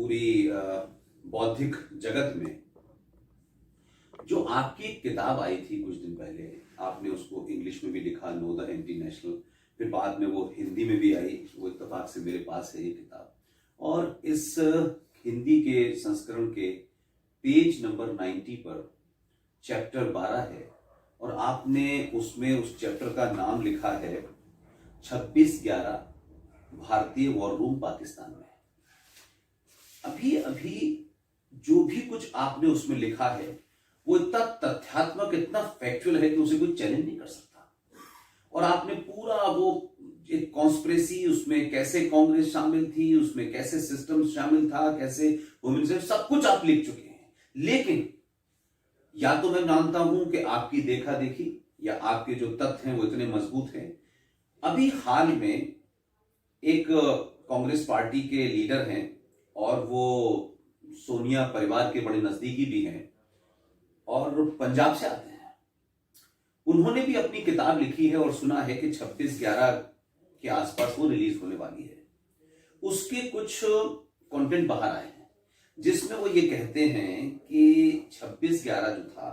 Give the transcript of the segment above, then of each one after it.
पूरी बौद्धिक जगत में जो आपकी एक किताब आई थी कुछ दिन पहले, आपने उसको इंग्लिश में भी लिखा, नो द एंटी नेशनल, फिर बाद में वो हिंदी में भी आई, वो इत्तेफाक से मेरे पास है ये किताब। और इस हिंदी के संस्करण के पेज नंबर 90 पर चैप्टर 12 है और आपने उसमें उस चैप्टर का नाम लिखा है 26/11 भारतीय वॉर रूम पाकिस्तान में। अभी अभी जो भी कुछ आपने उसमें लिखा है वो इतना तथ्यात्मक, इतना फैक्चुअल है कि उसे कोई चैलेंज नहीं कर सकता। और आपने पूरा वो एक कॉन्स्पिरेसी, उसमें कैसे कांग्रेस शामिल थी, उसमें कैसे सिस्टम शामिल था, कैसे वुमेन, सब कुछ आप लिख चुके हैं। लेकिन या तो मैं मानता हूं कि आपकी देखा देखी या आपके जो तथ्य हैं वो इतने मजबूत हैं। अभी हाल में एक कांग्रेस पार्टी के लीडर हैं और वो सोनिया परिवार के बड़े नजदीकी भी हैं और पंजाब से आते हैं। उन्होंने भी अपनी किताब लिखी है और सुना है कि 26/11 के आसपास वो रिलीज होने वाली है। उसके कुछ कंटेंट बाहर आए हैं जिसमें वो ये कहते हैं कि 26/11 जो था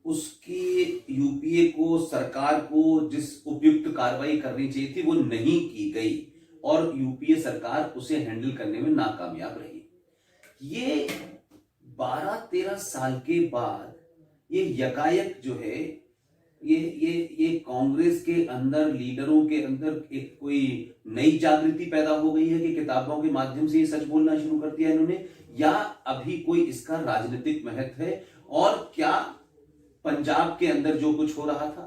उसकी यूपीए को, सरकार को जिस उपयुक्त कार्रवाई करनी चाहिए थी वो नहीं की गई और यूपीए सरकार उसे हैंडल करने में नाकामयाब रही। ये 12-13 साल के बाद ये यकायक जो है ये कांग्रेस के अंदर, लीडरों के अंदर एक कोई नई जागृति पैदा हो गई है कि किताबों के माध्यम से ये सच बोलना शुरू कर दिया इन्होंने, या अभी कोई इसका राजनीतिक महत्व है? और क्या पंजाब के अंदर जो कुछ हो रहा था,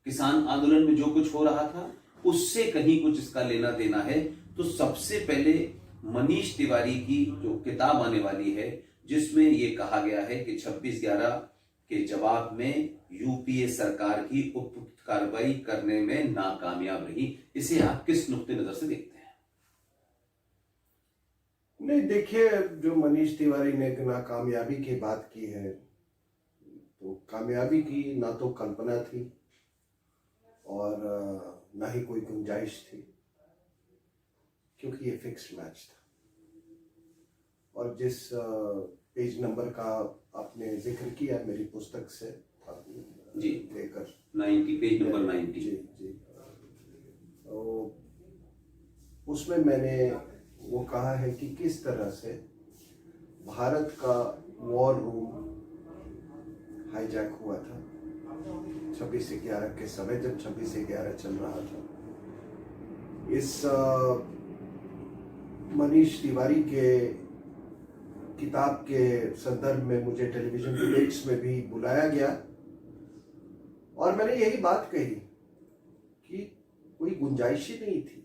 किसान आंदोलन में जो कुछ हो रहा था, उससे कहीं कुछ इसका लेना देना है? तो सबसे पहले मनीष तिवारी की जो किताब आने वाली है जिसमें यह कहा गया है कि 26/11 के जवाब में यूपीए सरकार की उपयुक्त कार्रवाई करने में नाकामयाब रही, इसे आप किस नुक्ते नजर से देखते हैं? नहीं, देखिए, जो मनीष तिवारी ने नाकामयाबी की बात की है, तो कामयाबी की ना तो कल्पना थी और ना ही कोई गुंजाइश थी, क्योंकि ये फिक्स्ड मैच था। और जिस पेज नंबर का आपने जिक्र किया मेरी पुस्तक से जी लेकर 90, पेज नंबर 90, जी जी, तो उसमें मैंने वो कहा है कि किस तरह से भारत का वॉर रूम हाईजैक हुआ था 26/11 के समय, जब 26/11 चल रहा था। इस मनीष तिवारी के किताब के संदर्भ में मुझे टेलीविजन डिबेट्स में भी बुलाया गया और मैंने यही बात कही कि कोई गुंजाइश ही नहीं थी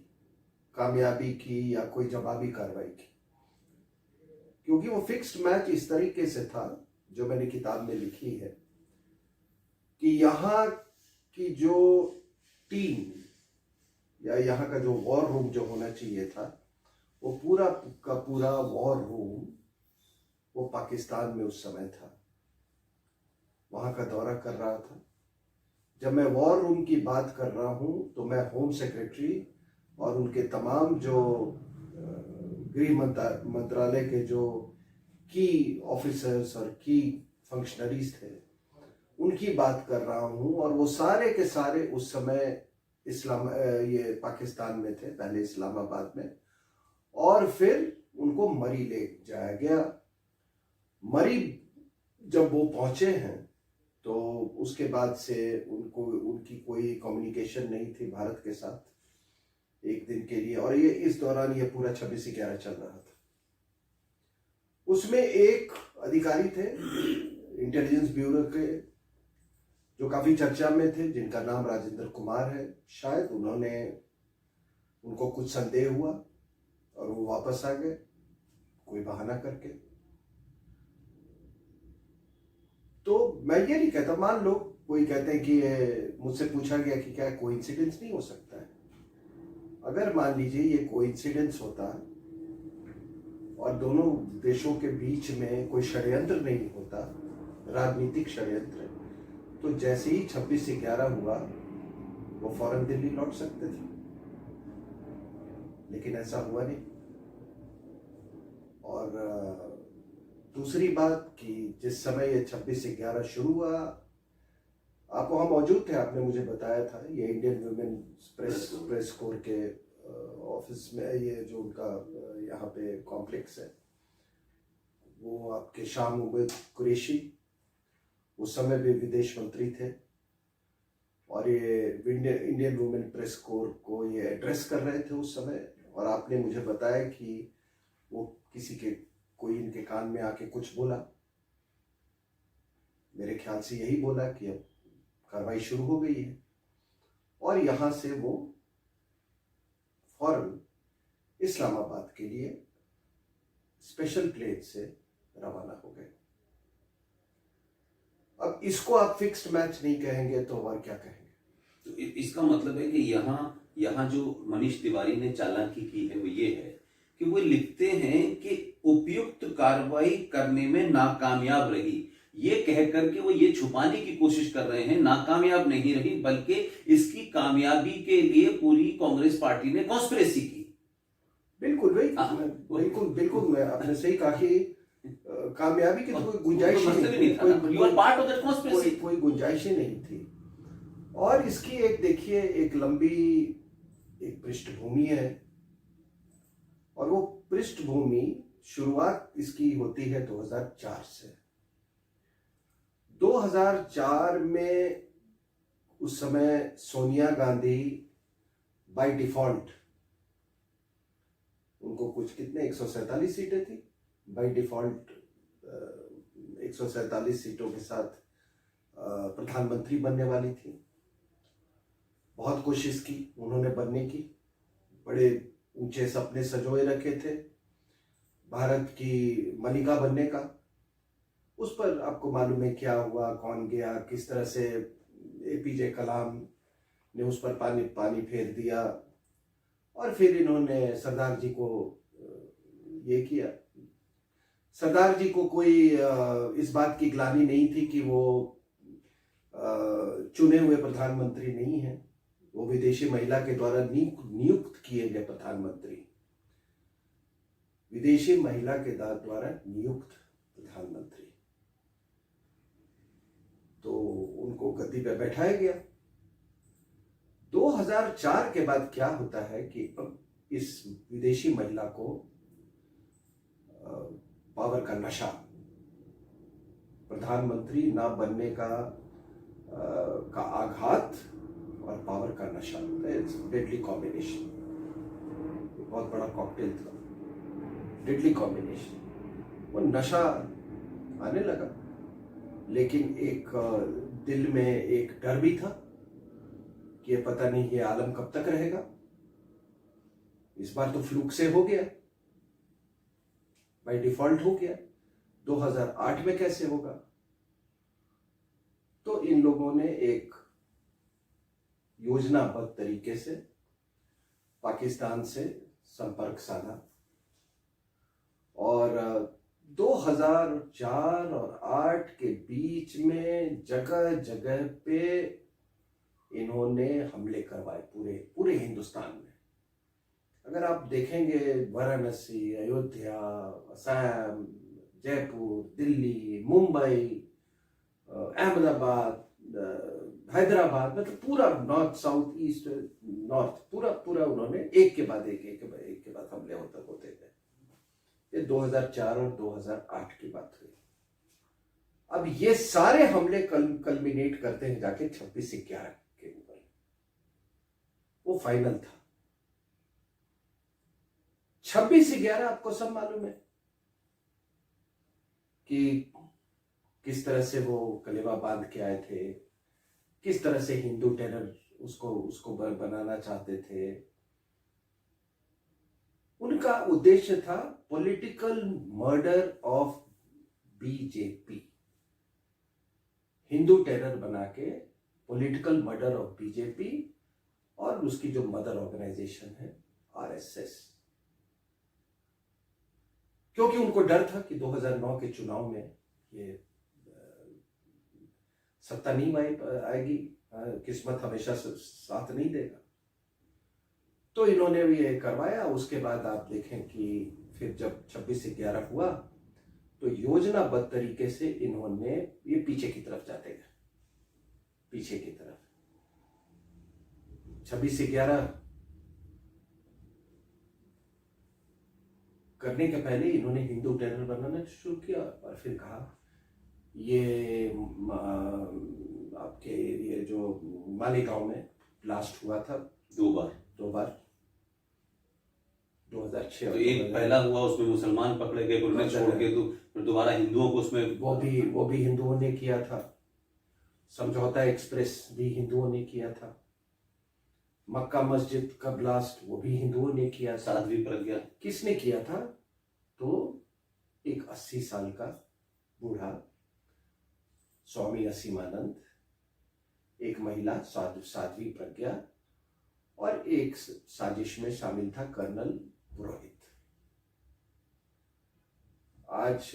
कामयाबी की या कोई जवाबी कार्रवाई की, क्योंकि वो फिक्स्ड मैच इस तरीके से था, जो मैंने किताब में लिखी है, कि यहाँ की जो टीम या यहाँ का जो वॉर रूम जो होना चाहिए था, वो पूरा का पूरा वॉर रूम वो पाकिस्तान में उस समय था, वहां का दौरा कर रहा था। जब मैं वॉर रूम की बात कर रहा हूं तो मैं होम सेक्रेटरी और उनके तमाम जो गृह मंत्रालय के जो की ऑफिसर्स और की फंक्शनरीज थे उनकी बात कर रहा हूं, और वो सारे के सारे उस समय ये पाकिस्तान में थे, पहले इस्लामाबाद में, और फिर उनको मरी ले जाया गया। मरी जब वो पहुंचे हैं तो उसके बाद से उनकी कोई कम्युनिकेशन नहीं थी भारत के साथ एक दिन के लिए, और ये इस दौरान ये पूरा 26/11 चल रहा था। उसमें एक अधिकारी थे इंटेलिजेंस ब्यूरो के जो काफी चर्चा में थे, जिनका नाम राजेंद्र कुमार है। शायद उनको कुछ संदेह हुआ और वो वापस आ गए कोई बहाना करके। तो मैं ये नहीं कहता, मान लो कोई कहते हैं कि मुझसे पूछा गया कि क्या कोइंसिडेंस नहीं हो सकता है। अगर मान लीजिए ये कोइंसिडेंस होता और दोनों देशों के बीच में कोई षड्यंत्र नहीं होता, राजनीतिक षड्यंत्र, तो जैसे ही 26/11 हुआ वो फौरन दिल्ली लौट सकते थे, लेकिन ऐसा हुआ नहीं। और दूसरी बात कि जिस समय ये 26/11 शुरू हुआ, आप वहाँ मौजूद थे, आपने मुझे बताया था, ये इंडियन वुमेन प्रेस कोर के ऑफिस में, ये जो उनका यहाँ पे कॉम्प्लेक्स है, वो आपके शाह मुहम्मद कुरैशी उस समय भी विदेश मंत्री थे, और ये इंडियन वुमेन प्रेस कोर को ये एड्रेस कर रहे थे उस समय। और आपने मुझे बताया कि वो कोई इनके कान में आके कुछ बोला, मेरे ख्याल से यही बोला कि अब कार्रवाई शुरू हो गई है, और यहाँ से वो फौरन इस्लामाबाद के लिए स्पेशल प्लेन से रवाना हो गए। अब इसको आप फिक्स्ड मैच नहीं कहेंगे तो और क्या कहेंगे? तो इसका मतलब है कि यहाँ जो मनीष तिवारी ने चालाकी की है वो ये है कि वो लिखते हैं कि उपयुक्त कार्रवाई करने में नाकामयाब रही, ये कह करके वो ये छुपाने की कोशिश कर रहे हैं नाकामयाब नहीं रही, बल्कि इसकी कामयाबी के लिए पूरी कांग्रेस पार्टी ने कॉन्स्पिरेसी की। बिल्कुल बिल्कुल बिल्कुल, मैं आपने सही कहा कि कामयाबी की तो कोई गुंजाइश नहीं थी, कोई गुंजाइश ही नहीं थी। और इसकी एक देखिए, एक लंबी एक पृष्ठभूमि है, और वो पृष्ठभूमि शुरुआत इसकी होती है 2004 से। 2004 में उस समय सोनिया गांधी बाय डिफॉल्ट, उनको कुछ कितने 147 सीटें थी, बाय डिफॉल्ट 147 सीटों के साथ प्रधानमंत्री बनने वाली थी। बहुत कोशिश की उन्होंने बनने की, बड़े ऊंचे सपने सजोए रखे थे भारत की मलिका बनने का। उस पर आपको मालूम है क्या हुआ, कौन गया, किस तरह से एपीजे कलाम ने उस पर पानी फेर दिया, और फिर इन्होंने सरदार जी को ये किया। सरदार जी को कोई इस बात की ग्लानि नहीं थी कि वो चुने हुए प्रधानमंत्री नहीं है, वो विदेशी महिला के द्वारा नियुक्त किए गए प्रधानमंत्री, विदेशी महिला के द्वारा नियुक्त प्रधानमंत्री। तो उनको गद्दी पे बैठाया गया। 2004 के बाद क्या होता है कि अब इस विदेशी महिला को पावर का नशा, प्रधानमंत्री ना बनने का आघात और पावर का नशा, डेडली कॉम्बिनेशन, बहुत बड़ा कॉकटेल था, डेडली कॉम्बिनेशन। वो नशा आने लगा, लेकिन एक दिल में एक डर भी था कि ये पता नहीं ये आलम कब तक रहेगा। इस बार तो फ्लूक से हो गया, बाय डिफॉल्ट हो गया, 2008 में कैसे होगा? तो इन लोगों ने एक योजनाबद्ध तरीके से पाकिस्तान से संपर्क साधा, और 2004 और 8 के बीच में जगह जगह पे इन्होंने हमले करवाए पूरे हिंदुस्तान में। अगर आप देखेंगे, वाराणसी, अयोध्या, असम, जयपुर, दिल्ली, मुंबई, अहमदाबाद, हैदराबाद, मतलब पूरा नॉर्थ, साउथ, ईस्ट, नॉर्थ, पूरा उन्होंने एक के बाद हमले होते गए। ये 2004 और 2008 की बात हुई। अब ये सारे हमले कल्मिनेट करते हैं जाके 26/11 के ऊपर। वो फाइनल था 26/11। आपको सब मालूम है कि किस तरह से वो कलेवा बांध के आए थे, किस तरह से हिंदू टेरर उसको बनाना चाहते थे। उनका उद्देश्य था political murder of BJP, Hindu terror बना के पॉलिटिकल मर्डर ऑफ बीजेपी और उसकी जो मदर ऑर्गेनाइजेशन है आरएसएस। क्योंकि उनको डर था कि 2009 के चुनाव में ये सत्ता नहीं आएगी, किस्मत हमेशा साथ नहीं देगा। तो इन्होंने भी ये करवाया। उसके बाद आप देखें कि फिर जब 26/11 हुआ तो योजनाबद्ध तरीके से इन्होंने ये पीछे की तरफ जाते गए, पीछे की तरफ। 26/11 करने के पहले इन्होंने हिंदू टेरर बनाना शुरू किया और फिर कहा ये आपके ये जो मालेगांव में ब्लास्ट हुआ था 2 बार 2006 तो एक पहला हुआ, उसमें मुसलमान पकड़े गए, उन्हें छोड़ के तो फिर दोबारा हिंदुओं को उसमें वो भी हिंदुओं ने किया था। समझौता एक्सप्रेस भी हिंदुओं ने किया था। मक्का मस्जिद का ब्लास्ट वो भी हिंदुओं ने किया था। साध्वी प्रज्ञा किसने किया था? तो एक 80 साल का बूढ़ा स्वामी असीमानंद, एक महिला साध्वी प्रज्ञा और एक साजिश में शामिल था कर्नल पुरोहित। आज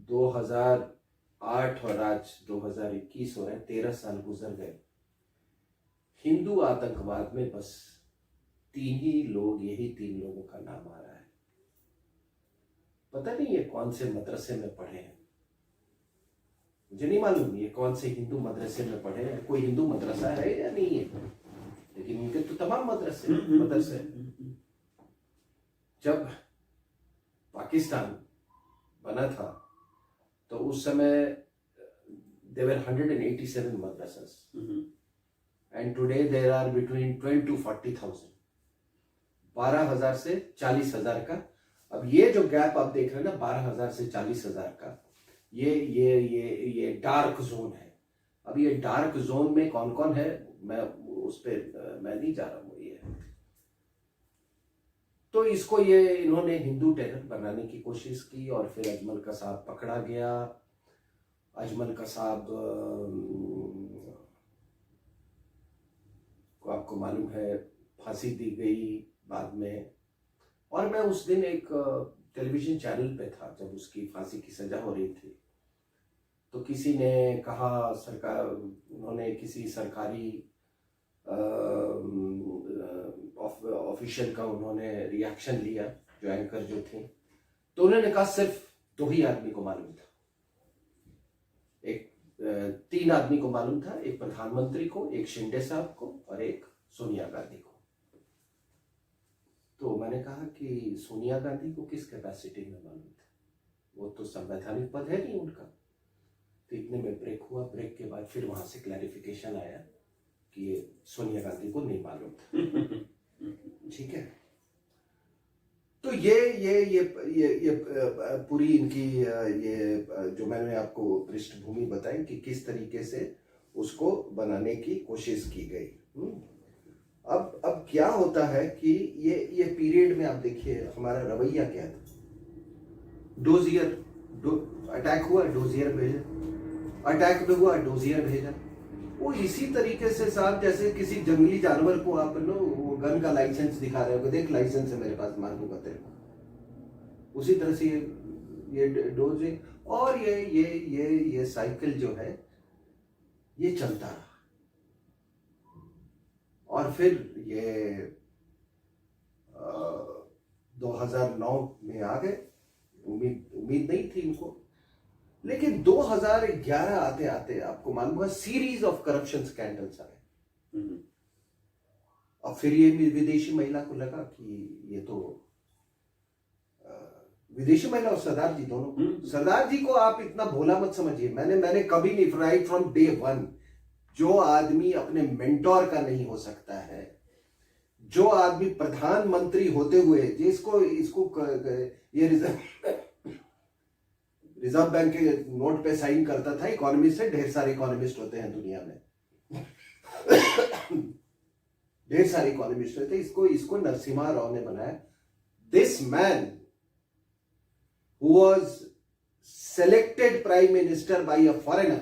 2008 और आज 2021 हो रहे हैं, 13 साल गुजर गए। हिंदू आतंकवाद में बस 3 ही लोग, यही 3 लोगों का नाम आ रहा है। पता नहीं ये कौन से मदरसे में पढ़े हैं, मुझे नहीं मालूम ये कौन से हिंदू मदरसे में पढ़े हैं, कोई हिंदू मदरसा है या नहीं है, लेकिन उनके तो तमाम मदरसे। जब पाकिस्तान बना था तो उस समय there were 187 madrasas and today there are between 20 to 40,000, 12,000 से 40,000 का। अब ये जो गैप आप देख रहे हैं ना 12,000 से 40,000 का, ये डार्क जोन है। अब ये डार्क जोन में कौन कौन है मैं उस पर मैं नहीं जा रहा हूँ। ये तो इसको ये इन्होंने हिंदू टेरर बनाने की कोशिश की और फिर अजमल कसाब पकड़ा गया। अजमल कसाब को आपको मालूम है फांसी दी गई बाद में। और मैं उस दिन एक टेलीविजन चैनल पे था जब उसकी फांसी की सजा हो रही थी, तो किसी ने कहा उन्होंने किसी सरकारी ऑफिशियल का उन्होंने रिएक्शन लिया, जो एंकर जो थे, तो उन्होंने कहा सिर्फ 2 ही आदमी को मालूम था। 3 आदमी को मालूम था, एक प्रधानमंत्री को, एक शिंदे साहब को और एक सोनिया गांधी को। तो मैंने कहा कि सोनिया गांधी को किस कैपेसिटी में मालूम था, वो तो संवैधानिक पद है नहीं उनका। तो इतने में ब्रेक हुआ, ब्रेक के बाद फिर वहां से क्लैरिफिकेशन आया कि ये सोनिया गांधी को नहीं मालूम था। ठीक है, तो ये पूरी इनकी ये जो मैंने आपको पृष्ठभूमि बताई कि किस तरीके से उसको बनाने की कोशिश की गई। अब क्या होता है कि ये पीरियड में आप देखिए हमारा रवैया क्या था। अटैक हुआ, डोजियर भेजा, अटैक में हुआ, डोजियर भेजा। वो इसी तरीके से साहब जैसे किसी जंगली जानवर को आप लो वो गन का लाइसेंस दिखा रहे हो, देख लाइसेंस है मेरे पास, मार दूंगा तेरे को। उसी तरह से ये डोजियर और ये साइकिल जो है ये चलता रहा। और फिर ये 2009 में आ गए, उम्मीद नहीं थी इनको, लेकिन 2011 आते आते आपको मालूम है सीरीज ऑफ करप्शन स्कैंडल्स आए। और फिर ये विदेशी महिला को लगा कि ये तो विदेशी महिला और सरदार जी दोनों, सरदार जी को आप इतना भोला मत समझिए। मैंने कभी नहीं, राइट फ्रॉम डे 1, जो आदमी अपने मेंटोर का नहीं हो सकता है, जो आदमी प्रधानमंत्री होते हुए जिसको ये रिजर्व बैंक के नोट पे साइन करता था, इकोनॉमिस्ट है, ढेर सारे इकोनॉमिस्ट होते हैं दुनिया में, ढेर सारे इकोनॉमिस्ट होते, इसको नरसिम्हा राव ने बनाया। This man who was selected prime minister by a foreigner,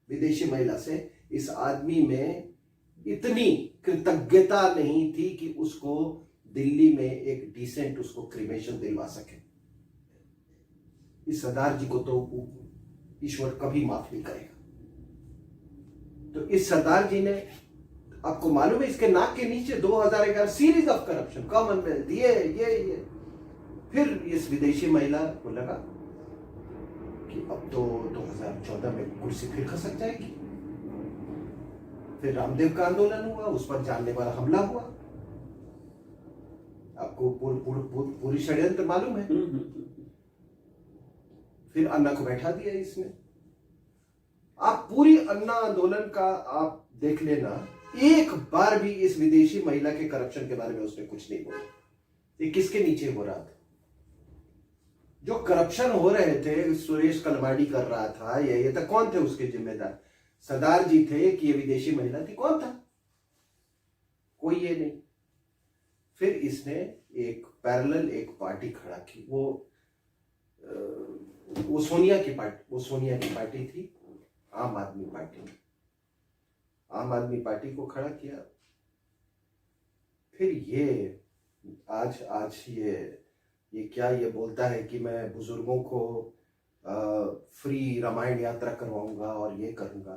विदेशी महिला से, इस आदमी में इतनी कृतज्ञता नहीं थी कि उसको दिल्ली में एक डिसेंट उसको क्रिमेशन दिलवा सके। इस सरदार जी को तो ईश्वर कभी माफ नहीं करेगा। तो इस सरदार जी ने, आपको मालूम है इसके नाक के नीचे 2011 सीरीज ऑफ करप्शन, कॉमनवेल्थ, ये फिर इस विदेशी महिला को लगा कि अब तो 2014 में कुर्सी फिर खसक जाएगी। फिर रामदेव का आंदोलन हुआ, उस पर जानलेवा हमला हुआ। आपको पूरी षड्यंत्र मालूम है। फिर अन्ना को बैठा दिया इसने। आप पूरी अन्ना आंदोलन का आप देख लेना, एक बार भी इस विदेशी महिला के करप्शन के बारे में उसने कुछ नहीं बोला। ये किसके नीचे हो रहा था? जो करप्शन हो रहे थे, सुरेश कलमाडी कर रहा था, ये तो कौन थे उसके जिम्मेदार? सरदार जी थे कि ये विदेशी महिला थी? कौन था? कोई ये नहीं। फिर इसने एक पैरेलल एक पार्टी खड़ा की, वो सोनिया की पार्टी थी, आम आदमी पार्टी। आम आदमी पार्टी को खड़ा किया। फिर ये आज ये क्या ये बोलता है कि मैं बुजुर्गों को फ्री रामायण यात्रा करवाऊंगा और ये करूंगा।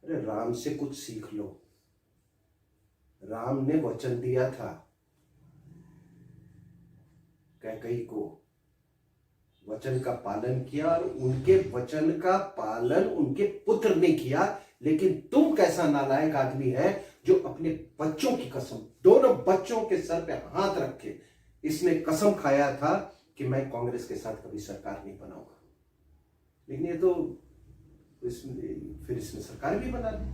अरे राम से कुछ सीख लो। राम ने वचन दिया था कैकेयी को, वचन का पालन किया, और उनके वचन का पालन उनके पुत्र ने किया। लेकिन तुम कैसा नालायक आदमी है जो अपने बच्चों की कसम, दोनों बच्चों के सर पे हाथ रखे इसने कसम खाया था कि मैं कांग्रेस के साथ कभी सरकार नहीं बनाऊंगा। लेकिन ये तो फिर इसने सरकार भी बना ली।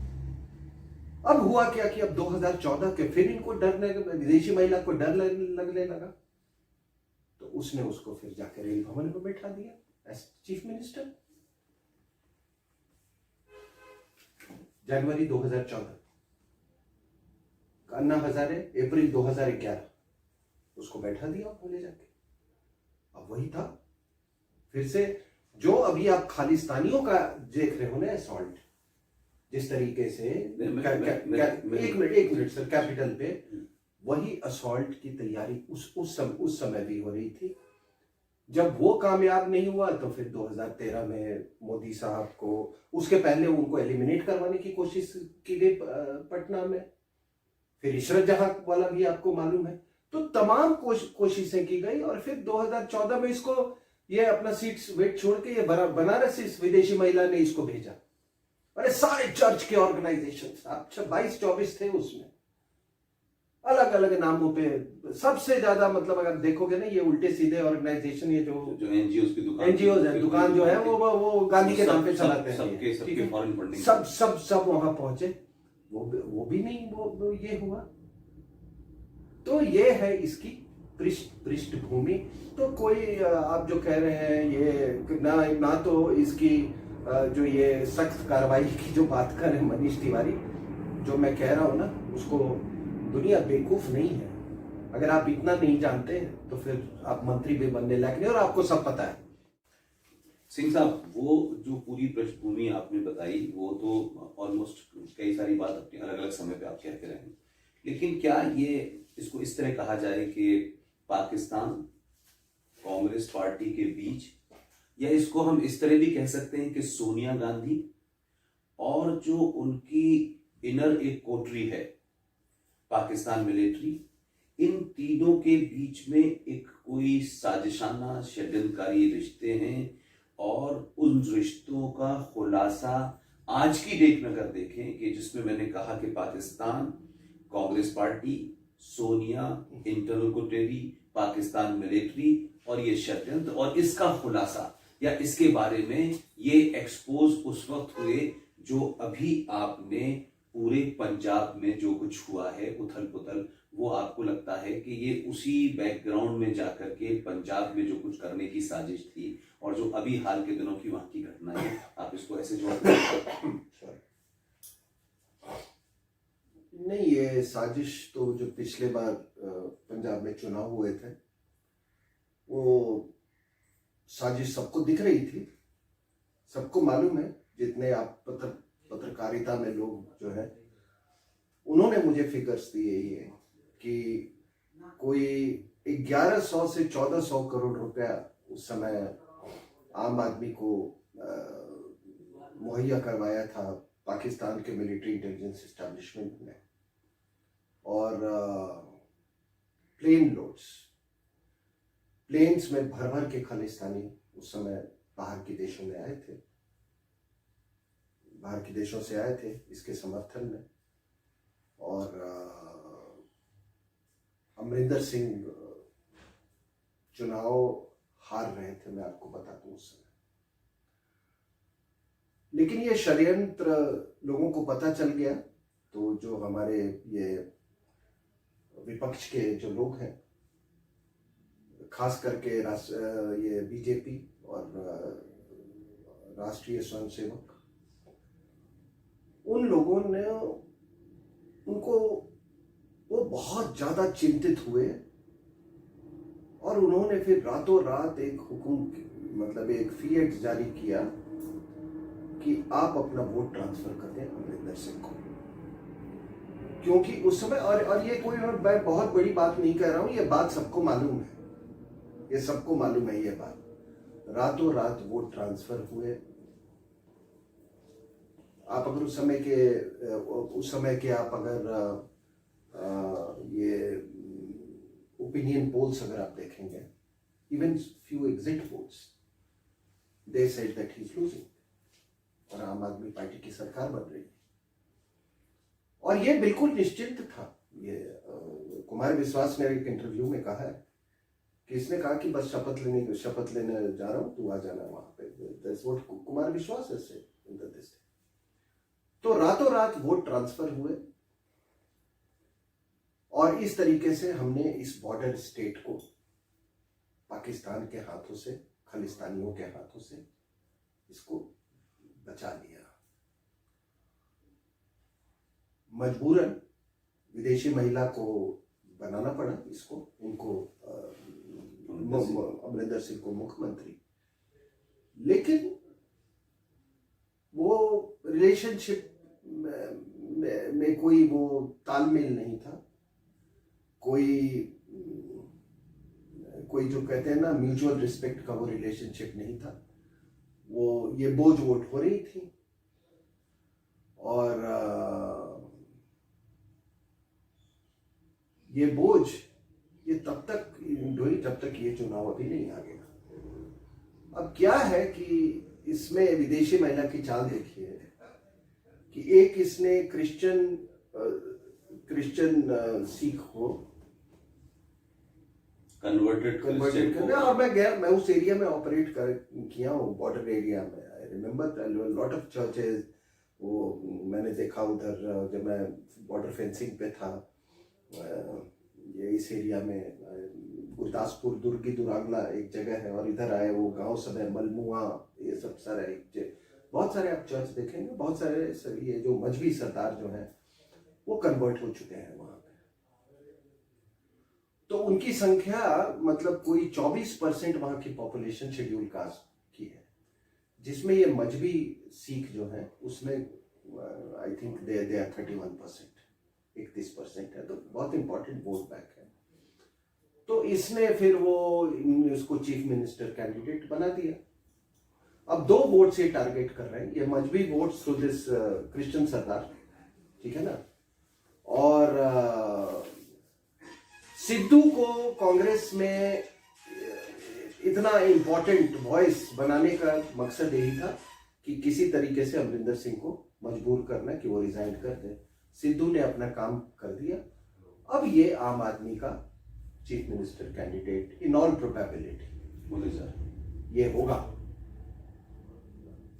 अब हुआ क्या कि अब 2014 के फिर इनको डरने, विदेशी महिला को डर लगने लगा, तो उसने उसको फिर जाकर रेल भवन में बैठा दिया एज चीफ मिनिस्टर। जनवरी 2014, अन्ना हजारे अप्रैल 2011 उसको बैठा दिया बोले जाके। अब वही था फिर से, जो अभी आप खालिस्तानियों का देख रहे हो ना असॉल्ट, जिस तरीके से एक मिनट सर, कैपिटल पे वही असॉल्ट की तैयारी उस समय भी हो रही थी। जब वो कामयाब नहीं हुआ तो फिर 2013 में मोदी साहब को, उसके पहले उनको एलिमिनेट करवाने की कोशिश की गई पटना में। फिर इशरत जहां वाला भी आपको मालूम है। तो तमाम कोशिशें की गई, और फिर 2014 में इसको ये अपना सीट वेट छोड़ के ये बनारस इस विदेशी महिला ने इसको भेजा। अरे सारे चर्च के ऑर्गेनाइजेशन आप 22-24 थे उसमें, अलग अलग नामों पे। सबसे ज्यादा मतलब अगर देखोगे ना, ये उल्टे सीधे ऑर्गेनाइजेशन, ये जो एनजीओ की दुकान जो है वो गांधी के नाम पे चलाते हैं। सबके फॉरेन फंडिंग, सब वहां पहुंचे। वो भी नहीं, वो ये हुआ। तो ये है इसकी पृष्ठभूमि। तो कोई आप जो कह रहे हैं ये ना तो इसकी जो ये सख्त कार्रवाई की जो बात कर रहे हैं मनीष तिवारी, जो मैं कह रहा हूं ना, उसको दुनिया बेवकूफ नहीं है। अगर आप इतना नहीं जानते तो फिर आप मंत्री भी बनने लायक नहीं, और आपको सब पता है। सिंह साहब, वो जो पूरी पृष्ठभूमि आपने बताई वो तो ऑलमोस्ट कई सारी बात अपने अलग अलग समय पे आप कहते रहे, लेकिन क्या ये इसको इस तरह कहा जाए कि पाकिस्तान कांग्रेस पार्टी के बीच, या इसको हम इस तरह भी कह सकते हैं कि सोनिया गांधी और जो उनकी इनर एक कोटरी है पाकिस्तान मिलिट्री, इन तीनों के बीच में एक कोई साजिशाना षड्यंत्रकारी रिश्ते हैं, और उन रिश्तों का खुलासा आज की डेट में अगर देखें कि जिसमें मैंने कहा कि पाकिस्तान कांग्रेस पार्टी, सोनिया इंटरनल कोटरी, पाकिस्तान मिलिट्री और ये षड्यंत्र, और इसका खुलासा या इसके बारे में ये एक्सपोज उस वक्त हुए जो अभी आपने पूरे पंजाब में जो कुछ हुआ है उथल पुथल, वो आपको लगता है कि ये उसी बैकग्राउंड में जाकर के पंजाब में जो कुछ करने की साजिश थी, और जो अभी हाल के दिनों की वहां की घटना है, आप इसको ऐसे जोड़ते हैं? नहीं, ये साजिश तो जो पिछले बार पंजाब में चुनाव हुए थे, वो साजिश सबको दिख रही थी, सबको मालूम है। जितने आप पत्रकारिता में लोग जो है, उन्होंने मुझे फिगर्स दिए ये कि कोई 1100 से 1400 करोड़ रुपया उस समय आम आदमी को मुहैया करवाया था पाकिस्तान के मिलिट्री इंटेलिजेंस एस्टेब्लिशमेंट ने, और प्लेन लोड्स प्लेन्स में भर भर के खालिस्तानी उस समय बाहर के देशों में आए थे, बाहर के देशों से आए थे इसके समर्थन में। और अमरिंदर सिंह चुनाव हार रहे थे, मैं आपको बता दूं उस समय। लेकिन ये षड्यंत्र लोगों को पता चल गया, तो जो हमारे ये विपक्ष के जो लोग हैं, खास करके ये बीजेपी और राष्ट्रीय स्वयंसेवक, उन लोगों ने उनको वो बहुत ज्यादा चिंतित हुए और उन्होंने फिर रातों रात एक हुकुम, मतलब एक फिएट जारी किया कि आप अपना वोट ट्रांसफर कर दें अमरिंदर सिंह को। क्योंकि उस समय, और ये कोई मैं बहुत बड़ी बात नहीं कह रहा हूं, ये बात सबको मालूम है, ये सबको मालूम है ये बात। रातों रात वोट ट्रांसफर हुए। आप अगर उस समय के आप अगर ये ओपिनियन पोल्स अगर आप देखेंगे, even few exit polls, they said that he is losing और आम आदमी पार्टी की सरकार बन रही है। और ये बिल्कुल निश्चिंत था। ये कुमार विश्वास ने एक इंटरव्यू में कहा है कि इसने कहा कि बस शपथ लेने जा रहा हूं, तू आ जाना वहां पे। दैट्स व्हाट कुमार विश्वास has said in this. तो रातों रात वोट ट्रांसफर हुए और इस तरीके से हमने इस बॉर्डर स्टेट को पाकिस्तान के हाथों से, खालिस्तानियों के हाथों से इसको बचा लिया। मजबूरन विदेशी महिला को बनाना पड़ा इसको, उनको अमरिंदर सिंह को मुख्यमंत्री। लेकिन वो रिलेशनशिप में कोई वो तालमेल नहीं था, कोई जो कहते हैं ना म्यूचुअल रिस्पेक्ट का वो रिलेशनशिप नहीं था। वो ये बोझ वोट हो रही थी और ये बोझ ये तब तक ढोई जब तक ये चुनाव अभी नहीं आ गया। अब क्या है कि इसमें विदेशी महिला की चाल देखिए कि एक इसने क्रिश्चियन सिख को कन्वर्टेड करना, और मैं उस एरिया में ऑपरेट किया हूँ, बॉर्डर एरिया में। I remember lot of churches, वो मैंने देखा उधर जब मैं बॉर्डर फेंसिंग पे था। ये इस एरिया में गुरदासपुर, दुर्गी दुरांगला एक जगह है, और इधर आए वो गांव सब है, मलमुआ, ये सब सारे बहुत सारे आप चर्च देखेंगे, बहुत सारे ये जो मजहबी सरदार जो हैं वो कन्वर्ट हो चुके हैं वहां पे। तो उनकी संख्या मतलब कोई 24% वहां की पॉपुलेशन शेड्यूल कास्ट की है, जिसमें ये मजहबी सिख जो है उसमें आई थिंक दे आर 31%, 31% है। तो बहुत इंपॉर्टेंट वोट बैंक है। तो इसने फिर उसको चीफ मिनिस्टर कैंडिडेट बना दिया। अब 2 वोट से टारगेट कर रहे हैं, ये मजहबी वोट थ्रू दिस क्रिश्चियन सरदार, ठीक है ना। और सिद्धू को कांग्रेस में इतना इंपॉर्टेंट वॉइस बनाने का मकसद यही था कि किसी तरीके से अमरिंदर सिंह को मजबूर करना कि वो रिजाइन कर दे। सिद्धू ने अपना काम कर दिया। अब ये आम आदमी का chief minister candidate in all probability ये होगा,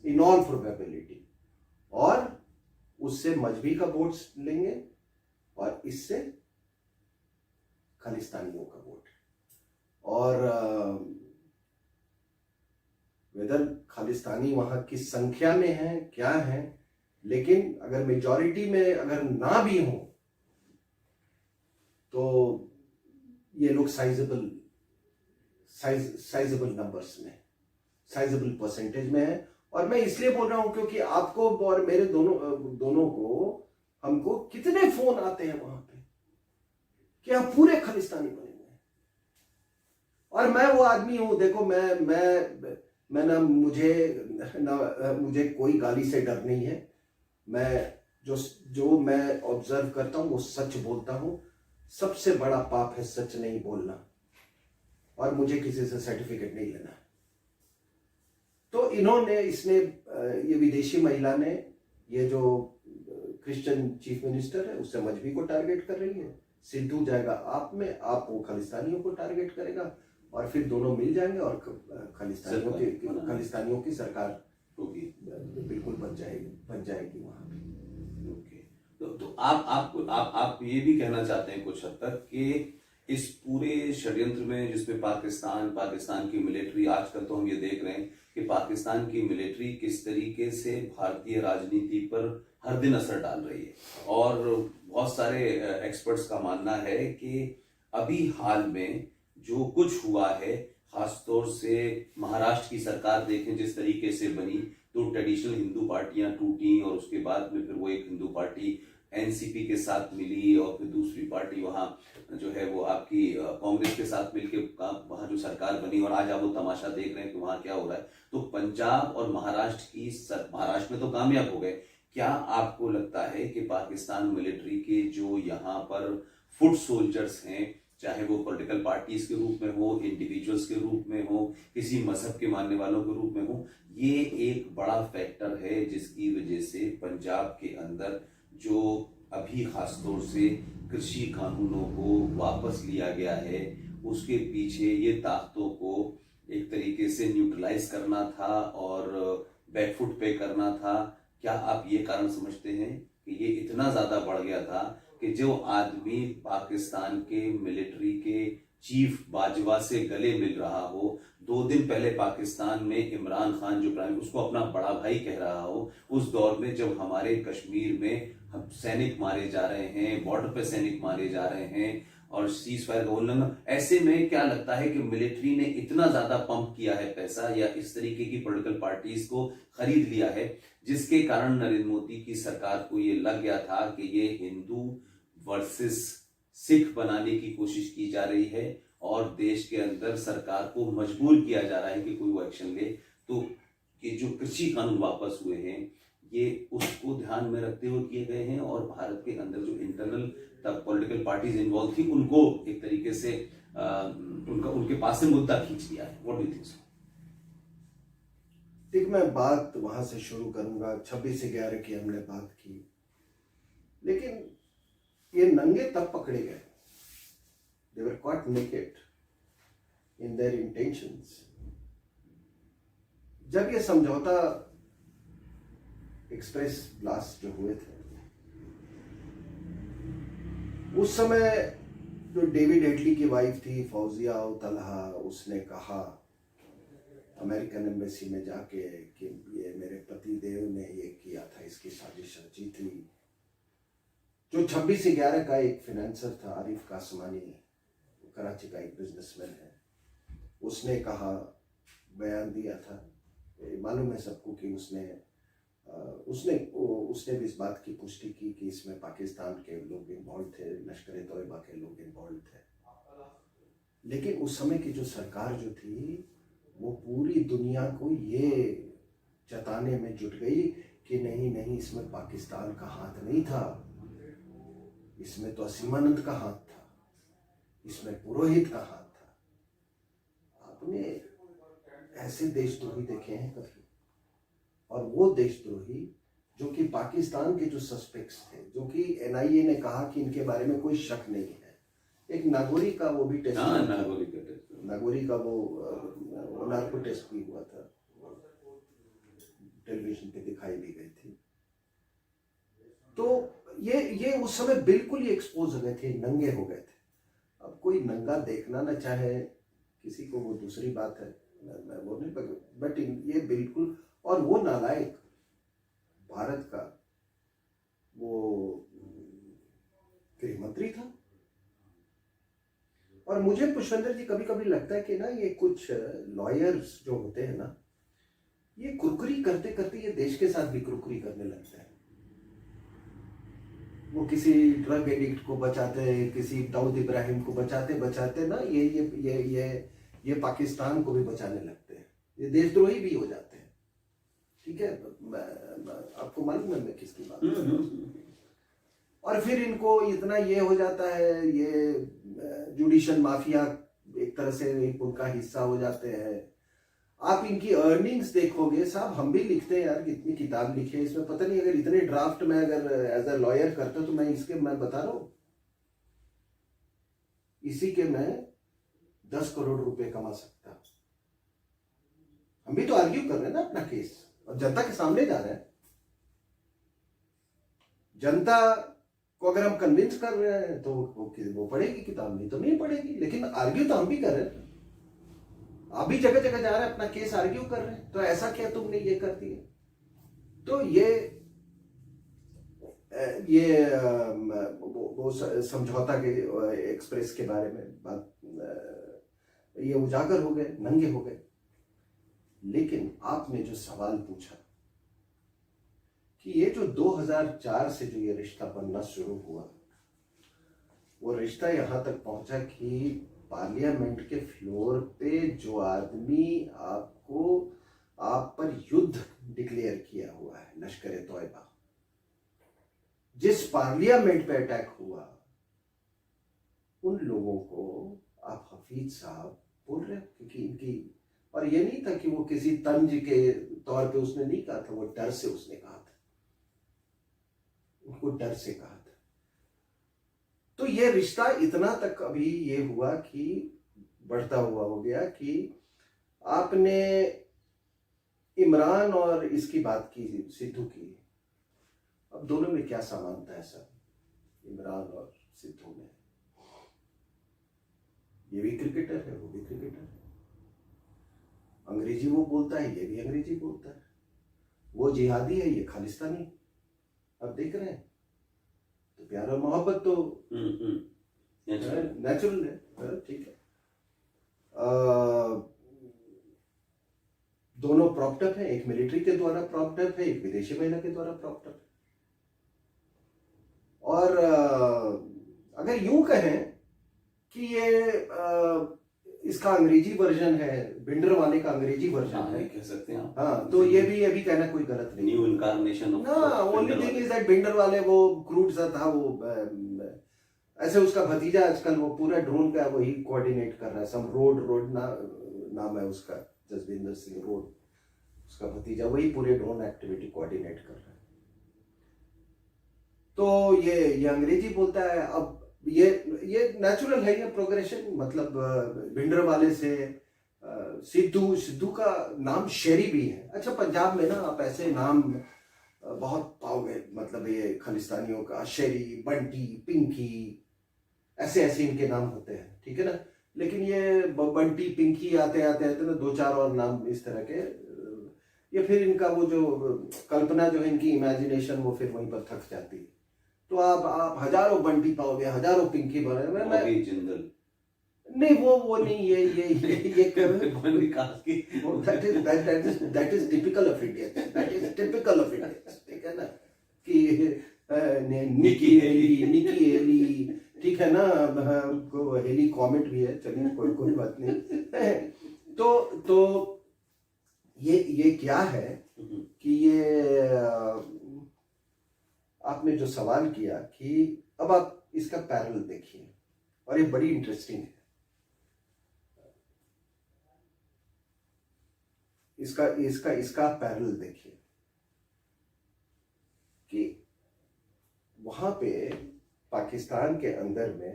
इन ऑल प्रोबेबिलिटी। और उससे मजहबी का वोट लेंगे और इससे खालिस्तानियों का वोट। और वेदर खालिस्तानी वहां किस संख्या में है क्या है, लेकिन अगर मेजॉरिटी में अगर ना भी हो तो ये लोग साइजेबल नंबर्स में, साइजेबल परसेंटेज में है। और मैं इसलिए बोल रहा हूं क्योंकि आपको और मेरे दोनों को, हमको कितने फोन आते हैं वहां पे कि आप पूरे खालिस्तानी बने हुए हैं। और मैं वो आदमी हूं, देखो मैं ना मुझे कोई गाली से डर नहीं है। मैं जो मैं ऑब्जर्व करता हूं वो सच बोलता हूं। सबसे बड़ा पाप है सच नहीं बोलना। और मुझे किसी से सर्टिफिकेट नहीं लेना है। तो इसने ये विदेशी महिला ने, ये जो क्रिश्चियन चीफ मिनिस्टर है, उससे मजहबी को टारगेट कर रही है। सिद्धू जाएगा आप में, आप वो खालिस्तानियों को टारगेट करेगा और फिर दोनों मिल जाएंगे और खालिस्तानियों की सरकार होगी, बिल्कुल बन जाएगी वहां पे। ओके। तो आप ये भी कहना चाहते हैं कुछ हद तक कि इस पूरे षड्यंत्र में जिसमें पाकिस्तान की मिलिट्री, आजकल तो हम ये देख रहे हैं कि पाकिस्तान की मिलिट्री किस तरीके से भारतीय राजनीति पर हर दिन असर डाल रही है, और बहुत सारे एक्सपर्ट्स का मानना है कि अभी हाल में जो कुछ हुआ है, खासतौर से महाराष्ट्र की सरकार देखें जिस तरीके से बनी, तो ट्रेडिशनल हिंदू पार्टियां टूटी और उसके बाद में फिर वो एक हिंदू पार्टी एनसीपी के साथ मिली और फिर दूसरी पार्टी वहां जो है वो आपकी कांग्रेस के साथ मिलकर वहां जो सरकार बनी, और आज आप वो तमाशा देख रहे हैं कि वहां क्या हो रहा है। तो पंजाब और महाराष्ट्र में तो कामयाब हो गए। क्या आपको लगता है कि पाकिस्तान मिलिट्री के जो यहाँ पर फुट सोल्जर्स हैं, चाहे वो पॉलिटिकल पार्टीज के रूप में हो, इंडिविजुअल्स के रूप में हो, किसी मजहब के मानने वालों के रूप में हो, ये एक बड़ा फैक्टर है जिसकी वजह से पंजाब के अंदर जो अभी खासतौर से कृषि कानूनों को वापस लिया गया है, उसके पीछे ये ताकतों को एक तरीके से न्यूट्रलाइज करना था और बैकफुट पे करना था? क्या आप ये कारण समझते हैं कि ये इतना ज्यादा बढ़ गया था कि जो आदमी पाकिस्तान के मिलिट्री के चीफ बाजवा से गले मिल रहा हो, 2 दिन पहले पाकिस्तान में इमरान खान जो प्राइम उसको अपना बड़ा भाई कह रहा हो, उस दौर में जब हमारे कश्मीर में हम सैनिक मारे जा रहे हैं, बॉर्डर पे सैनिक मारे जा रहे हैं और सीज फायर का उल्लंघन, ऐसे में क्या लगता है कि मिलिट्री ने इतना ज्यादा पंप किया है पैसा या इस तरीके की पॉलिटिकल पार्टीज को खरीद लिया है, जिसके कारण नरेंद्र मोदी की सरकार को ये लग गया था कि ये हिंदू वर्सेस सिख बनाने की कोशिश की जा रही है और देश के अंदर सरकार को मजबूर किया जा रहा है कि कोई वो एक्शन ले। तो ये जो कृषि कानून वापस हुए हैं, ये उसको ध्यान में रखते हुए किए गए हैं और भारत के अंदर जो इंटरनल तब पॉलिटिकल पार्टीज इन्वॉल्व थी उनको एक तरीके से उनके पास से मुद्दा खींच लिया है। What do you think? ठीक, मैं बात वहां से शुरू करूंगा। 26/11 की हमने बात की, लेकिन ये नंगे तब पकड़े गए, they were caught naked in their intentions, जब ये समझौता एक्सप्रेस ब्लास्ट जो हुए थे, उस समय जो डेविड हेडली की वाइफ थी फौजिया तलहा, उसने कहा अमेरिकन एम्बेसी में जाके कि ये मेरे पति देव ने ये किया था, इसकी साजिश रची थी। जो 26/11 का एक फाइनेंसर था आरिफ कासमानी, कराची का एक बिजनेसमैन है, उसने कहा, बयान दिया था, मालूम है सबको कि उसने भी इस बात की पुष्टि की कि इसमें पाकिस्तान के लोग इन्वॉल्व थे, लश्कर तोयबा के लोग इन्वॉल्व थे। लेकिन उस समय की जो सरकार जो थी वो पूरी दुनिया को ये जताने में जुट गई कि नहीं नहीं, इसमें पाकिस्तान का हाथ नहीं था, इसमें तो असीमानंद का हाथ था, इसमें पुरोहित का हाथ था। आपने ऐसे देशद्रोही देखे हैं कभी? और वो देशद्रोही जो कि पाकिस्तान के जो सस्पेक्ट्स थे, जो कि एनआईए ने कहा कि इनके बारे में कोई शक नहीं है। एक नागौरी का वो भी टेस्ट, नागौरी का वो नार्को टेस्ट भी हुआ था, टेलीविजन पे दिखाई भी गई थी। तो ये उस समय बिल्कुल ही एक्सपोज हो गए थे, नंगे हो गए थे। अब कोई नंगा देखना ना चाहे किसी को, वो दूसरी बात है, मैं वो नहीं, बट ये बिल्कुल, और वो नालायक भारत का वो गृह मंत्री था। और मुझे पुष्पेंद्र जी कभी कभी लगता है कि ना ये कुछ लॉयर्स जो होते हैं ना, ये कुरकुरी करते करते ये देश के साथ भी कुरकुरी करने लगते हैं। वो किसी ड्रग एडिक्ट को बचाते, किसी दाऊद इब्राहिम को बचाते बचाते ना ये पाकिस्तान को भी बचाने लगते हैं, ये देशद्रोही भी हो जाते हैं। ठीक है, आपको मालूम है मैं किसकी बात कर रहा हूं। और फिर इनको इतना ये हो जाता है, ये जुडिशियल माफिया एक तरह से एक उनका हिस्सा हो जाते हैं। आप इनकी अर्निंग्स देखोगे साहब, हम भी लिखते हैं यार, कितनी किताब लिखे इसमें, पता नहीं अगर इतने ड्राफ्ट में अगर एज अ लॉयर करता तो मैं बता रहा हूँ इसी के मैं 10 करोड़ रुपए कमा सकता। हम भी तो आर्ग्यू कर रहे हैं ना अपना केस, और जनता के सामने जा रहे हैं। जनता को अगर हम कन्विंस कर रहे हैं तो वो पढ़ेगी किताब, नहीं तो नहीं पढ़ेगी, लेकिन आर्ग्यू तो हम भी कर रहे हैं। आप भी जगह जगह जा रहे हैं, अपना केस आर्ग्यू कर रहे हैं, तो ऐसा क्या तुमने ये कर दिया। तो वो समझौता के एक्सप्रेस के बारे में बात, ये उजागर हो गए, नंगे हो गए। लेकिन आपने जो सवाल पूछा कि ये जो 2004 से जो ये रिश्ता बनना शुरू हुआ, वो रिश्ता यहां तक पहुंचा कि पार्लियामेंट के फ्लोर पे जो आदमी आप पर युद्ध डिक्लेयर किया हुआ है, लश्कर ए तोयबा, जिस पार्लियामेंट पे अटैक हुआ, उन लोगों को आप हफीज साहब बोल रहे हो, क्योंकि इनकी, और ये नहीं था कि वो किसी तंज के तौर पे उसने नहीं कहा था, वो डर से उसने कहा था, उनको डर से कहा था। तो ये रिश्ता इतना तक अभी ये हुआ कि बढ़ता हुआ हो गया कि आपने इमरान और इसकी बात की, सिद्धू की, अब दोनों में क्या समानता है सर, इमरान और सिद्धू में? ये भी क्रिकेटर है, वो भी क्रिकेटर है, अंग्रेजी वो बोलता है, ये भी अंग्रेजी बोलता है, वो जिहादी है, ये खालिस्तानी। अब देख रहे हैं, तो प्यार और मोहब्बत तो नेचुरल है, ठीक है। दोनों प्रॉप्ट अप है, एक मिलिट्री के द्वारा प्रॉप्ट अप है, एक विदेशी महिला के द्वारा प्रॉप्ट अप है। और अगर यूं कहें कि ये इसका अंग्रेजी वर्जन है, बिंडर वाले का अंग्रेजी वर्जन है, कह सकते हैं। हाँ, तो ये भी कहना कोई गलत नहीं, न्यू इनकार्नेशन ऑफ, ना, only thing is that binder वाले वो क्रूड सा था, वो ऐसे उसका भतीजा आजकल वो पूरा ड्रोन का वही कोऑर्डिनेट कर रहा है, सम रोड नाम है उसका, जसविंदर सिंह रोड, उसका भतीजा वही पूरे ड्रोन एक्टिविटी कोऑर्डिनेट कर रहा है। तो ये अंग्रेजी बोलता है। अब ये नेचुरल है, ये प्रोग्रेशन, मतलब भिंडर वाले से सिद्धू का नाम शेरी भी है। अच्छा, पंजाब में ना आप ऐसे नाम बहुत पाओगे, मतलब ये खालिस्तानियों का, शेरी, बंटी, पिंकी, ऐसे इनके नाम होते हैं, ठीक है ना। लेकिन ये बंटी, पिंकी आते ना 2-4 और नाम इस तरह के, ये फिर इनका वो जो कल्पना जो है, इनकी इमेजिनेशन, वो फिर वहीं पर थक जाती है। तो आप हजारों बंटी पाओगे, हजारों पिंकी पाओगे। जिंदल नहीं, वो नहीं, ये that is typical of India, ठीक है ना, कि निकी हेली, ठीक है ना, हेली कॉमेट भी है, चलिए कोई बात नहीं। तो ये क्या है कि ये आपने जो सवाल किया कि अब आप इसका पैरेलल देखिए, और ये बड़ी इंटरेस्टिंग है। इसका पैरेलल देखिए कि वहां पे पाकिस्तान के अंदर में,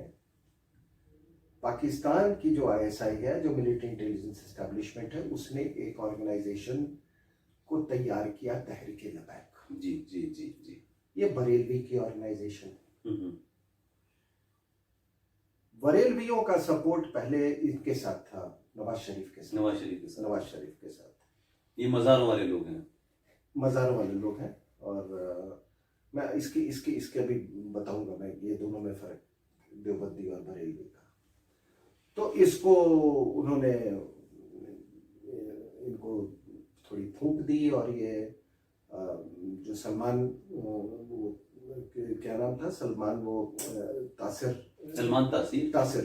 पाकिस्तान की जो ISI है, जो मिलिट्री इंटेलिजेंस एस्टेब्लिशमेंट है, उसने एक ऑर्गेनाइजेशन को तैयार किया, तहरीक-ए-लबैक। जी। ये बरेलवी की ऑर्गेनाइजेशन है। बरेलवियों का सपोर्ट पहले इनके साथ था, नवाज शरीफ के साथ। ये मज़ारों वाले लोग हैं। और मैं इसके अभी बताऊंगा मैं, ये दोनों में फर्क, देवबंदी और बरेलवी का। तो इसको उन्होंने, इनको थोड़ी फूंक दी, और ये जो सलमान, क्या नाम था, तासिर,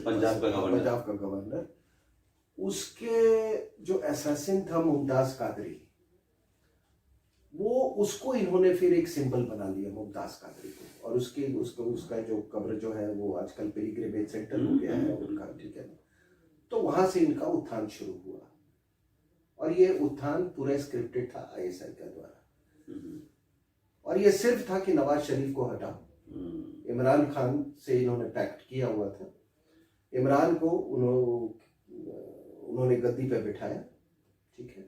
पंजाब का गवर्नर, उसके जो असैसिन था मुमताज कादरी, वो उसको इन्होंने फिर एक सिंबल बना लिया, मुमताज कादरी को। और उसका जो कब्र जो है, वो आजकल पिलग्रिमेज सेंटर हो गया है उनका, ठीक है ना। तो वहां से इनका उत्थान शुरू हुआ और ये उत्थान पूरा स्क्रिप्टेड था आईएसआई के द्वारा। और ये सिर्फ था कि नवाज शरीफ को हटाओ। इमरान खान से इन्होंने पैक्ट किया हुआ था। इमरान को उन्होंने गद्दी पे बिठाया, ठीक है।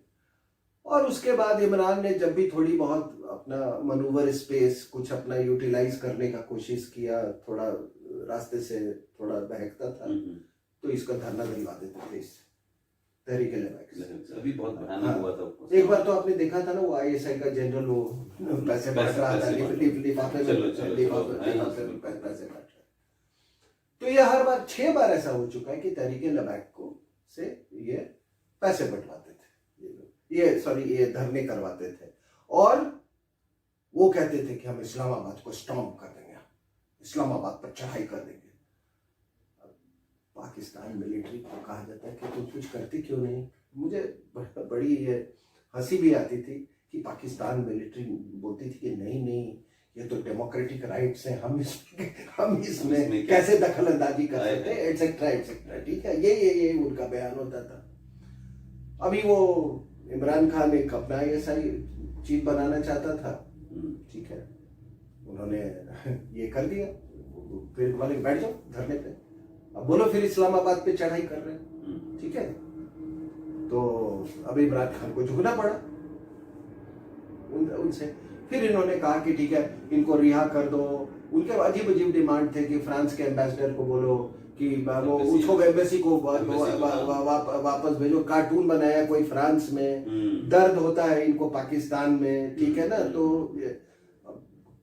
और उसके बाद इमरान ने जब भी थोड़ी बहुत अपना मनूवर स्पेस कुछ अपना यूटिलाइज करने का कोशिश किया, थोड़ा रास्ते से थोड़ा बहकता था, तो इसका धरना दिलवा देते थे इससे, तहरीक लेबाक। अभी बहुत भयानक हुआ था। एक बार तो आपने देखा था ना, वो आईएसआई का जनरल वो पैसे बांट रहा था, लिफाफे में पैसे बांट रहा। तो ये हर बार 6 बार ऐसा हो चुका है कि तहरीक लेबाक को से ये पैसे बंटवाते थे, ये धरने करवाते थे। और वो कहते थे कि हम इस्लामाबाद को स्टॉर्म कर देंगे, इस्लामाबाद पर चढ़ाई कर देंगे। पाकिस्तान मिलिट्री को कहा जाता है कि तुम कुछ करती क्यों नहीं। मुझे बड़ी ये हंसी भी आती थी कि पाकिस्तान मिलिट्री बोलती थी कि नहीं ये तो डेमोक्रेटिक राइट्स हैं, हम इसमें कैसे दखल अंदाजी कर सकते हैं, एटसेट्रा एटसेट्रा, ठीक है। ये उनका बयान होता था। अभी वो इमरान खान एक अपना आईएसआई चीफ बनाना चाहता था, ठीक है, उन्होंने ये कर दिया। फिर बोले बैठ जाओ धरने पे, अब बोलो फिर इस्लामाबाद पे चढ़ाई कर रहे हैं, ठीक है। तो अब इमरान खान को झुकना पड़ा उनसे। फिर इन्होंने कहा कि ठीक है, इनको रिहा कर दो। उनके अजीब अजीब डिमांड थे कि फ्रांस के एम्बेसडर को बोलो कि वो उसको एम्बेसी को वापस भेजो। कार्टून बनाया कोई फ्रांस में, दर्द होता है इनको पाकिस्तान में, ठीक है ना। तो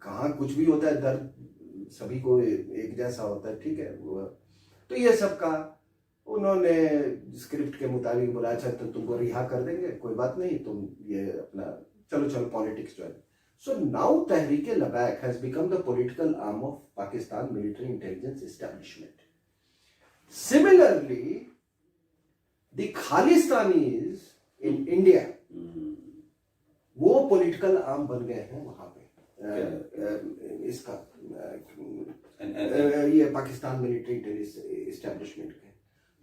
कहाँ कुछ भी होता है, दर्द सभी को एक जैसा होता है, ठीक है। तो ये सब का उन्होंने स्क्रिप्ट के मुताबिक बोला, अच्छा तो तुमको रिहा कर देंगे, कोई बात नहीं, तुम ये अपना चलो politics join. So now Tehreek-e-Labbaik has become the political arm of Pakistan military intelligence establishment. Similarly, the Khalistanis in India, वो political arm बन गए हैं वहां पे इसका ये पाकिस्तान मिलिट्री इंटेलिजेंस एस्टेब्लिशमेंट के।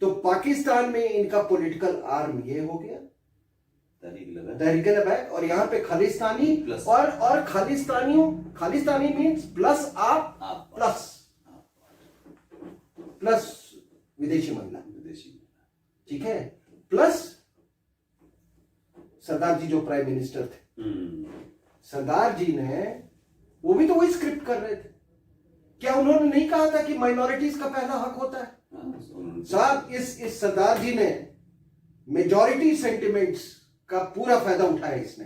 तो पाकिस्तान में इनका पॉलिटिकल आर्म ये हो गया तहरीक लेबाक, और यहाँ पे खालिस्तानी और खालिस्तानी मीन्स प्लस आप प्लस विदेशी महिला, ठीक है, प्लस सरदार जी जो प्राइम मिनिस्टर थे। सरदार जी ने वो भी तो वही स्क्रिप्ट कर रहे थे। क्या उन्होंने नहीं कहा था कि माइनॉरिटीज का पहला हक होता है? साहब इस सरदार जी ने मेजॉरिटी सेंटिमेंट्स का पूरा फायदा उठाया इसने।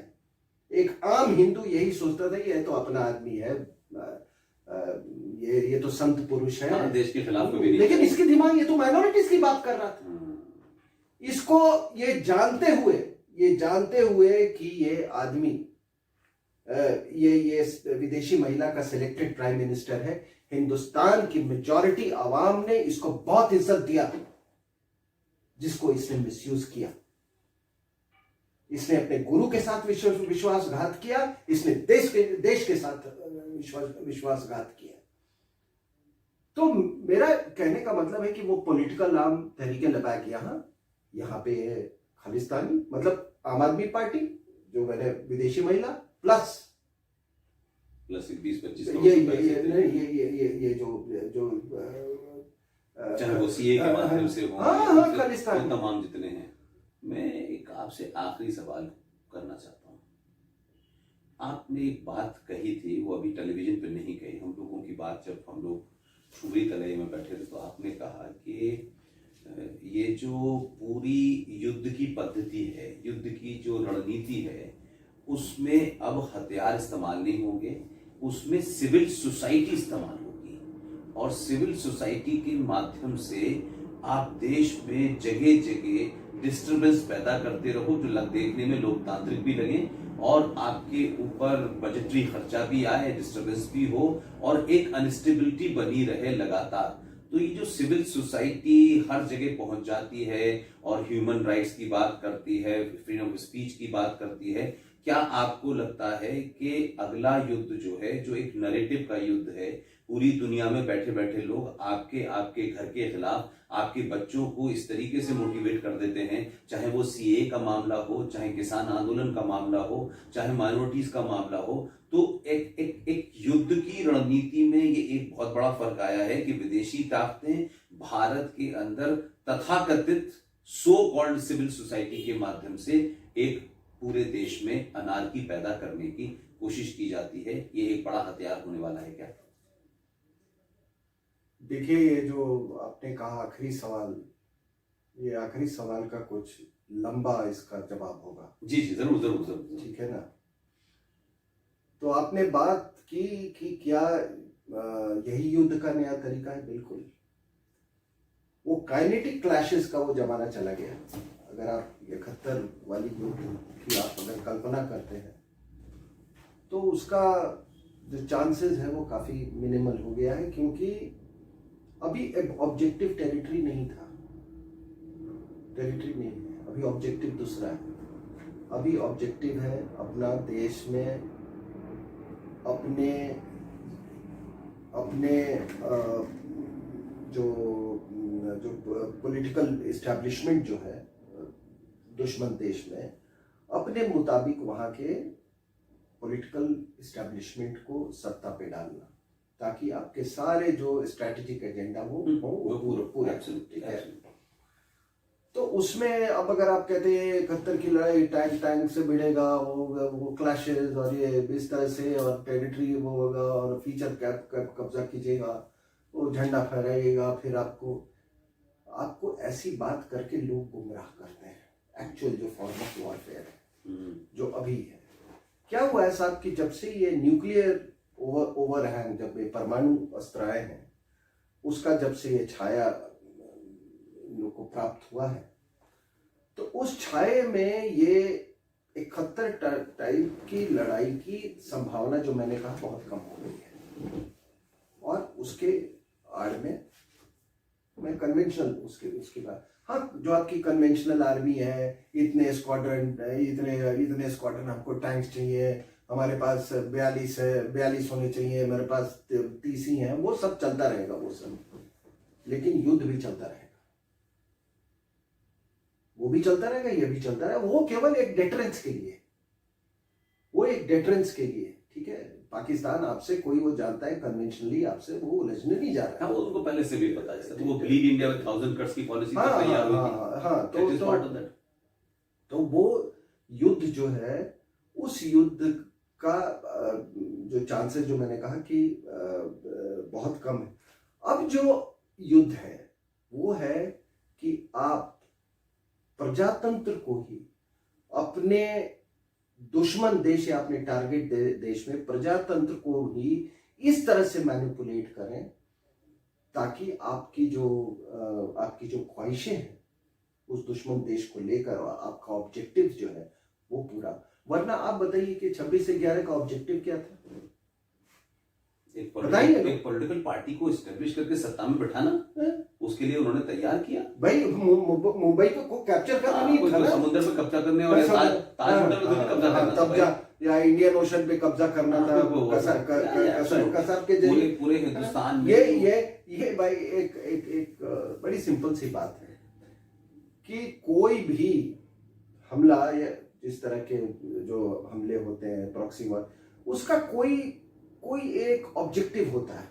एक आम हिंदू यही सोचता था ये तो अपना आदमी है, ये तो संत पुरुष है, देश के खिलाफ कभी नहीं, लेकिन इसके दिमाग ये तो माइनॉरिटीज की बात कर रहा था। इसको ये जानते हुए कि ये आदमी ये विदेशी महिला का सिलेक्टेड प्राइम मिनिस्टर है, हिंदुस्तान की मेजॉरिटी आवाम ने इसको बहुत इज्जत दिया, जिसको इसने मिसयूज किया। इसने अपने गुरु के साथ विश्वासघात किया, इसने देश के साथ विश्वासघात किया। तो मेरा कहने का मतलब है कि वो पॉलिटिकल आर्म तहरीक लेबाक यहाँ पे खालिस्तानी मतलब आम आदमी पार्टी, जो मैंने विदेशी महिला प्लस 20-25 ये जो चाहे वो सीए के माध्यम से हो, खालिस्तान तमाम जितने हैं। मैं एक आपसे आखिरी सवाल करना चाहता हूँ। आपने एक बात कही थी, वो अभी टेलीविजन पे नहीं कही, हम लोगों की बात जब हम लोग छुरी तले में बैठे थे, तो आपने कहा कि ये जो पूरी युद्ध की पद्धति है, युद्ध की जो रणनीति है, उसमें अब हथियार इस्तेमाल नहीं होंगे, उसमें सिविल सोसाइटी इस्तेमाल होगी, और सिविल सोसाइटी के माध्यम से आप देश में जगह जगह डिस्टर्बेंस पैदा करते रहो, जो देखने में लोकतांत्रिक भी लगे और आपके ऊपर बजटरी खर्चा भी आए, डिस्टर्बेंस भी हो और एक अनस्टेबिलिटी बनी रहे लगातार। तो ये जो सिविल सोसाइटी हर जगह पहुंच जाती है और ह्यूमन राइट्स की बात करती है, फ्रीडम ऑफ स्पीच की बात करती है, क्या आपको लगता है कि अगला युद्ध जो है, जो एक नैरेटिव का युद्ध है, पूरी दुनिया में बैठे बैठे लोग आपके घर के खिलाफ आपके बच्चों को इस तरीके से मोटिवेट कर देते हैं, चाहे वो सीए का मामला हो, चाहे किसान आंदोलन का मामला हो, चाहे माइनॉरिटीज का मामला हो। तो एक युद्ध की रणनीति में ये एक बहुत बड़ा फर्क आया है कि विदेशी ताकतें भारत के अंदर तथाकथित सो कॉल्ड सिविल सोसाइटी के माध्यम से एक पूरे देश में अनार्की पैदा करने की कोशिश की जाती है। ये एक बड़ा हथियार होने वाला है क्या? देखिए, ये जो आपने कहा आखिरी सवाल, ये आखिरी सवाल का कुछ लंबा इसका जवाब होगा। जी जी, जरूर जरूर जरूर। ठीक है ना। तो आपने बात की कि क्या यही युद्ध का नया तरीका है? बिल्कुल। वो काइनेटिक क्लैशेस का वो जमाना चला गया। अगर आप 71 वाली युद्ध की आप अगर कल्पना करते हैं तो उसका जो चांसेस है वो काफी मिनिमल हो गया है, क्योंकि अभी एक ऑब्जेक्टिव टेरिटरी नहीं था, टेरिटरी नहीं है अभी, ऑब्जेक्टिव दूसरा है। अभी ऑब्जेक्टिव है अपना देश में अपने अपने जो जो पॉलिटिकल इस्टेब्लिशमेंट जो है दुश्मन देश में, अपने मुताबिक वहाँ के पॉलिटिकल इस्टेब्लिशमेंट को सत्ता पे डालना, ताकि आपके सारे जो स्ट्रैटेजिक एजेंडा वो पूरा। ठीक है। तो उसमें अब अगर आप कहते हैं 71 की लड़ाई टैंक से भिड़ेगा, वो क्लैशेस और ये इस तरह से, और टेरिटरी वो होगा और फीचर कैप कब्जा कीजिएगा, वो झंडा फहराइएगा, फिर आपको ऐसी बात करके लोग गुमराह करते हैं। एक्चुअल जो फॉर्म ऑफ वॉरफेयर है जो अभी है, क्या हुआ है साहब कि जब से ये न्यूक्लियर ओवरहैंग, जब ये परमाणु अस्त्र आए हैं, उसका जब से ये छाया लोग को प्राप्त हुआ है, तो उस छाये में ये 71 टाइप की लड़ाई की संभावना जो मैंने कहा बहुत कम हो गई है। और उसके आड़ में मैं कन्वेंशनल उसके बाद, हाँ, जो आपकी कन्वेंशनल आर्मी है, इतने स्क्वाड्रन हमको टैंक्स चाहिए, हमारे पास 42 होने चाहिए, मेरे पास 30 ही हैं, वो सब चलता रहेगा वो सब। लेकिन युद्ध भी चलता रहेगा, वो भी चलता रहेगा, ये भी चलता रहेगा। वो केवल एक डेटरेंस के लिए, वो एक डेटरेंस के लिए। ठीक है, पाकिस्तान आपसे कोई वो जानता है कन्वेंशनली आपसे वो उलझने नहीं जा रहा है। हाँ, वो उनको पहले से भी पता है, तो वो ब्लीड इंडिया विद 1000 कट्स की पॉलिसी तैयार हुई थी। तो वो युद्ध जो है, उस युद्ध का जो चांसेस जो मैंने कहा कि बहुत कम है। अब जो युद्ध है वो है कि आप प्रजातंत्र को ही अपने दुश्मन देश या अपने टारगेट देश में प्रजातंत्र को ही इस तरह से मैनिपुलेट करें ताकि आपकी जो ख्वाहिशें हैं उस दुश्मन देश को लेकर, आपका ऑब्जेक्टिव जो है वो पूरा। वरना आप बताइए कि 26/11 का ऑब्जेक्टिव क्या था? एक पॉलिटिकल पार्टी को एस्टेब्लिश करके सत्ता में बैठाना, उसके लिए उन्होंने तैयार किया भाई। मुंबई को कैप्चर करना नहीं था ना, समुद्र पे कब्जा करने और ताज होटल पे कब्जा करना था, या इंडियन ओशन पे कब्जा करना था कसाब के जरिए पूरे हिंदुस्तान में। ये भाई एक बड़ी सिंपल सी बात है कि कोई भी हमला या जिस तरह के जो हमले होते हैं प्रॉक्सी वॉर, उसका कोई एक ऑब्जेक्टिव होता है।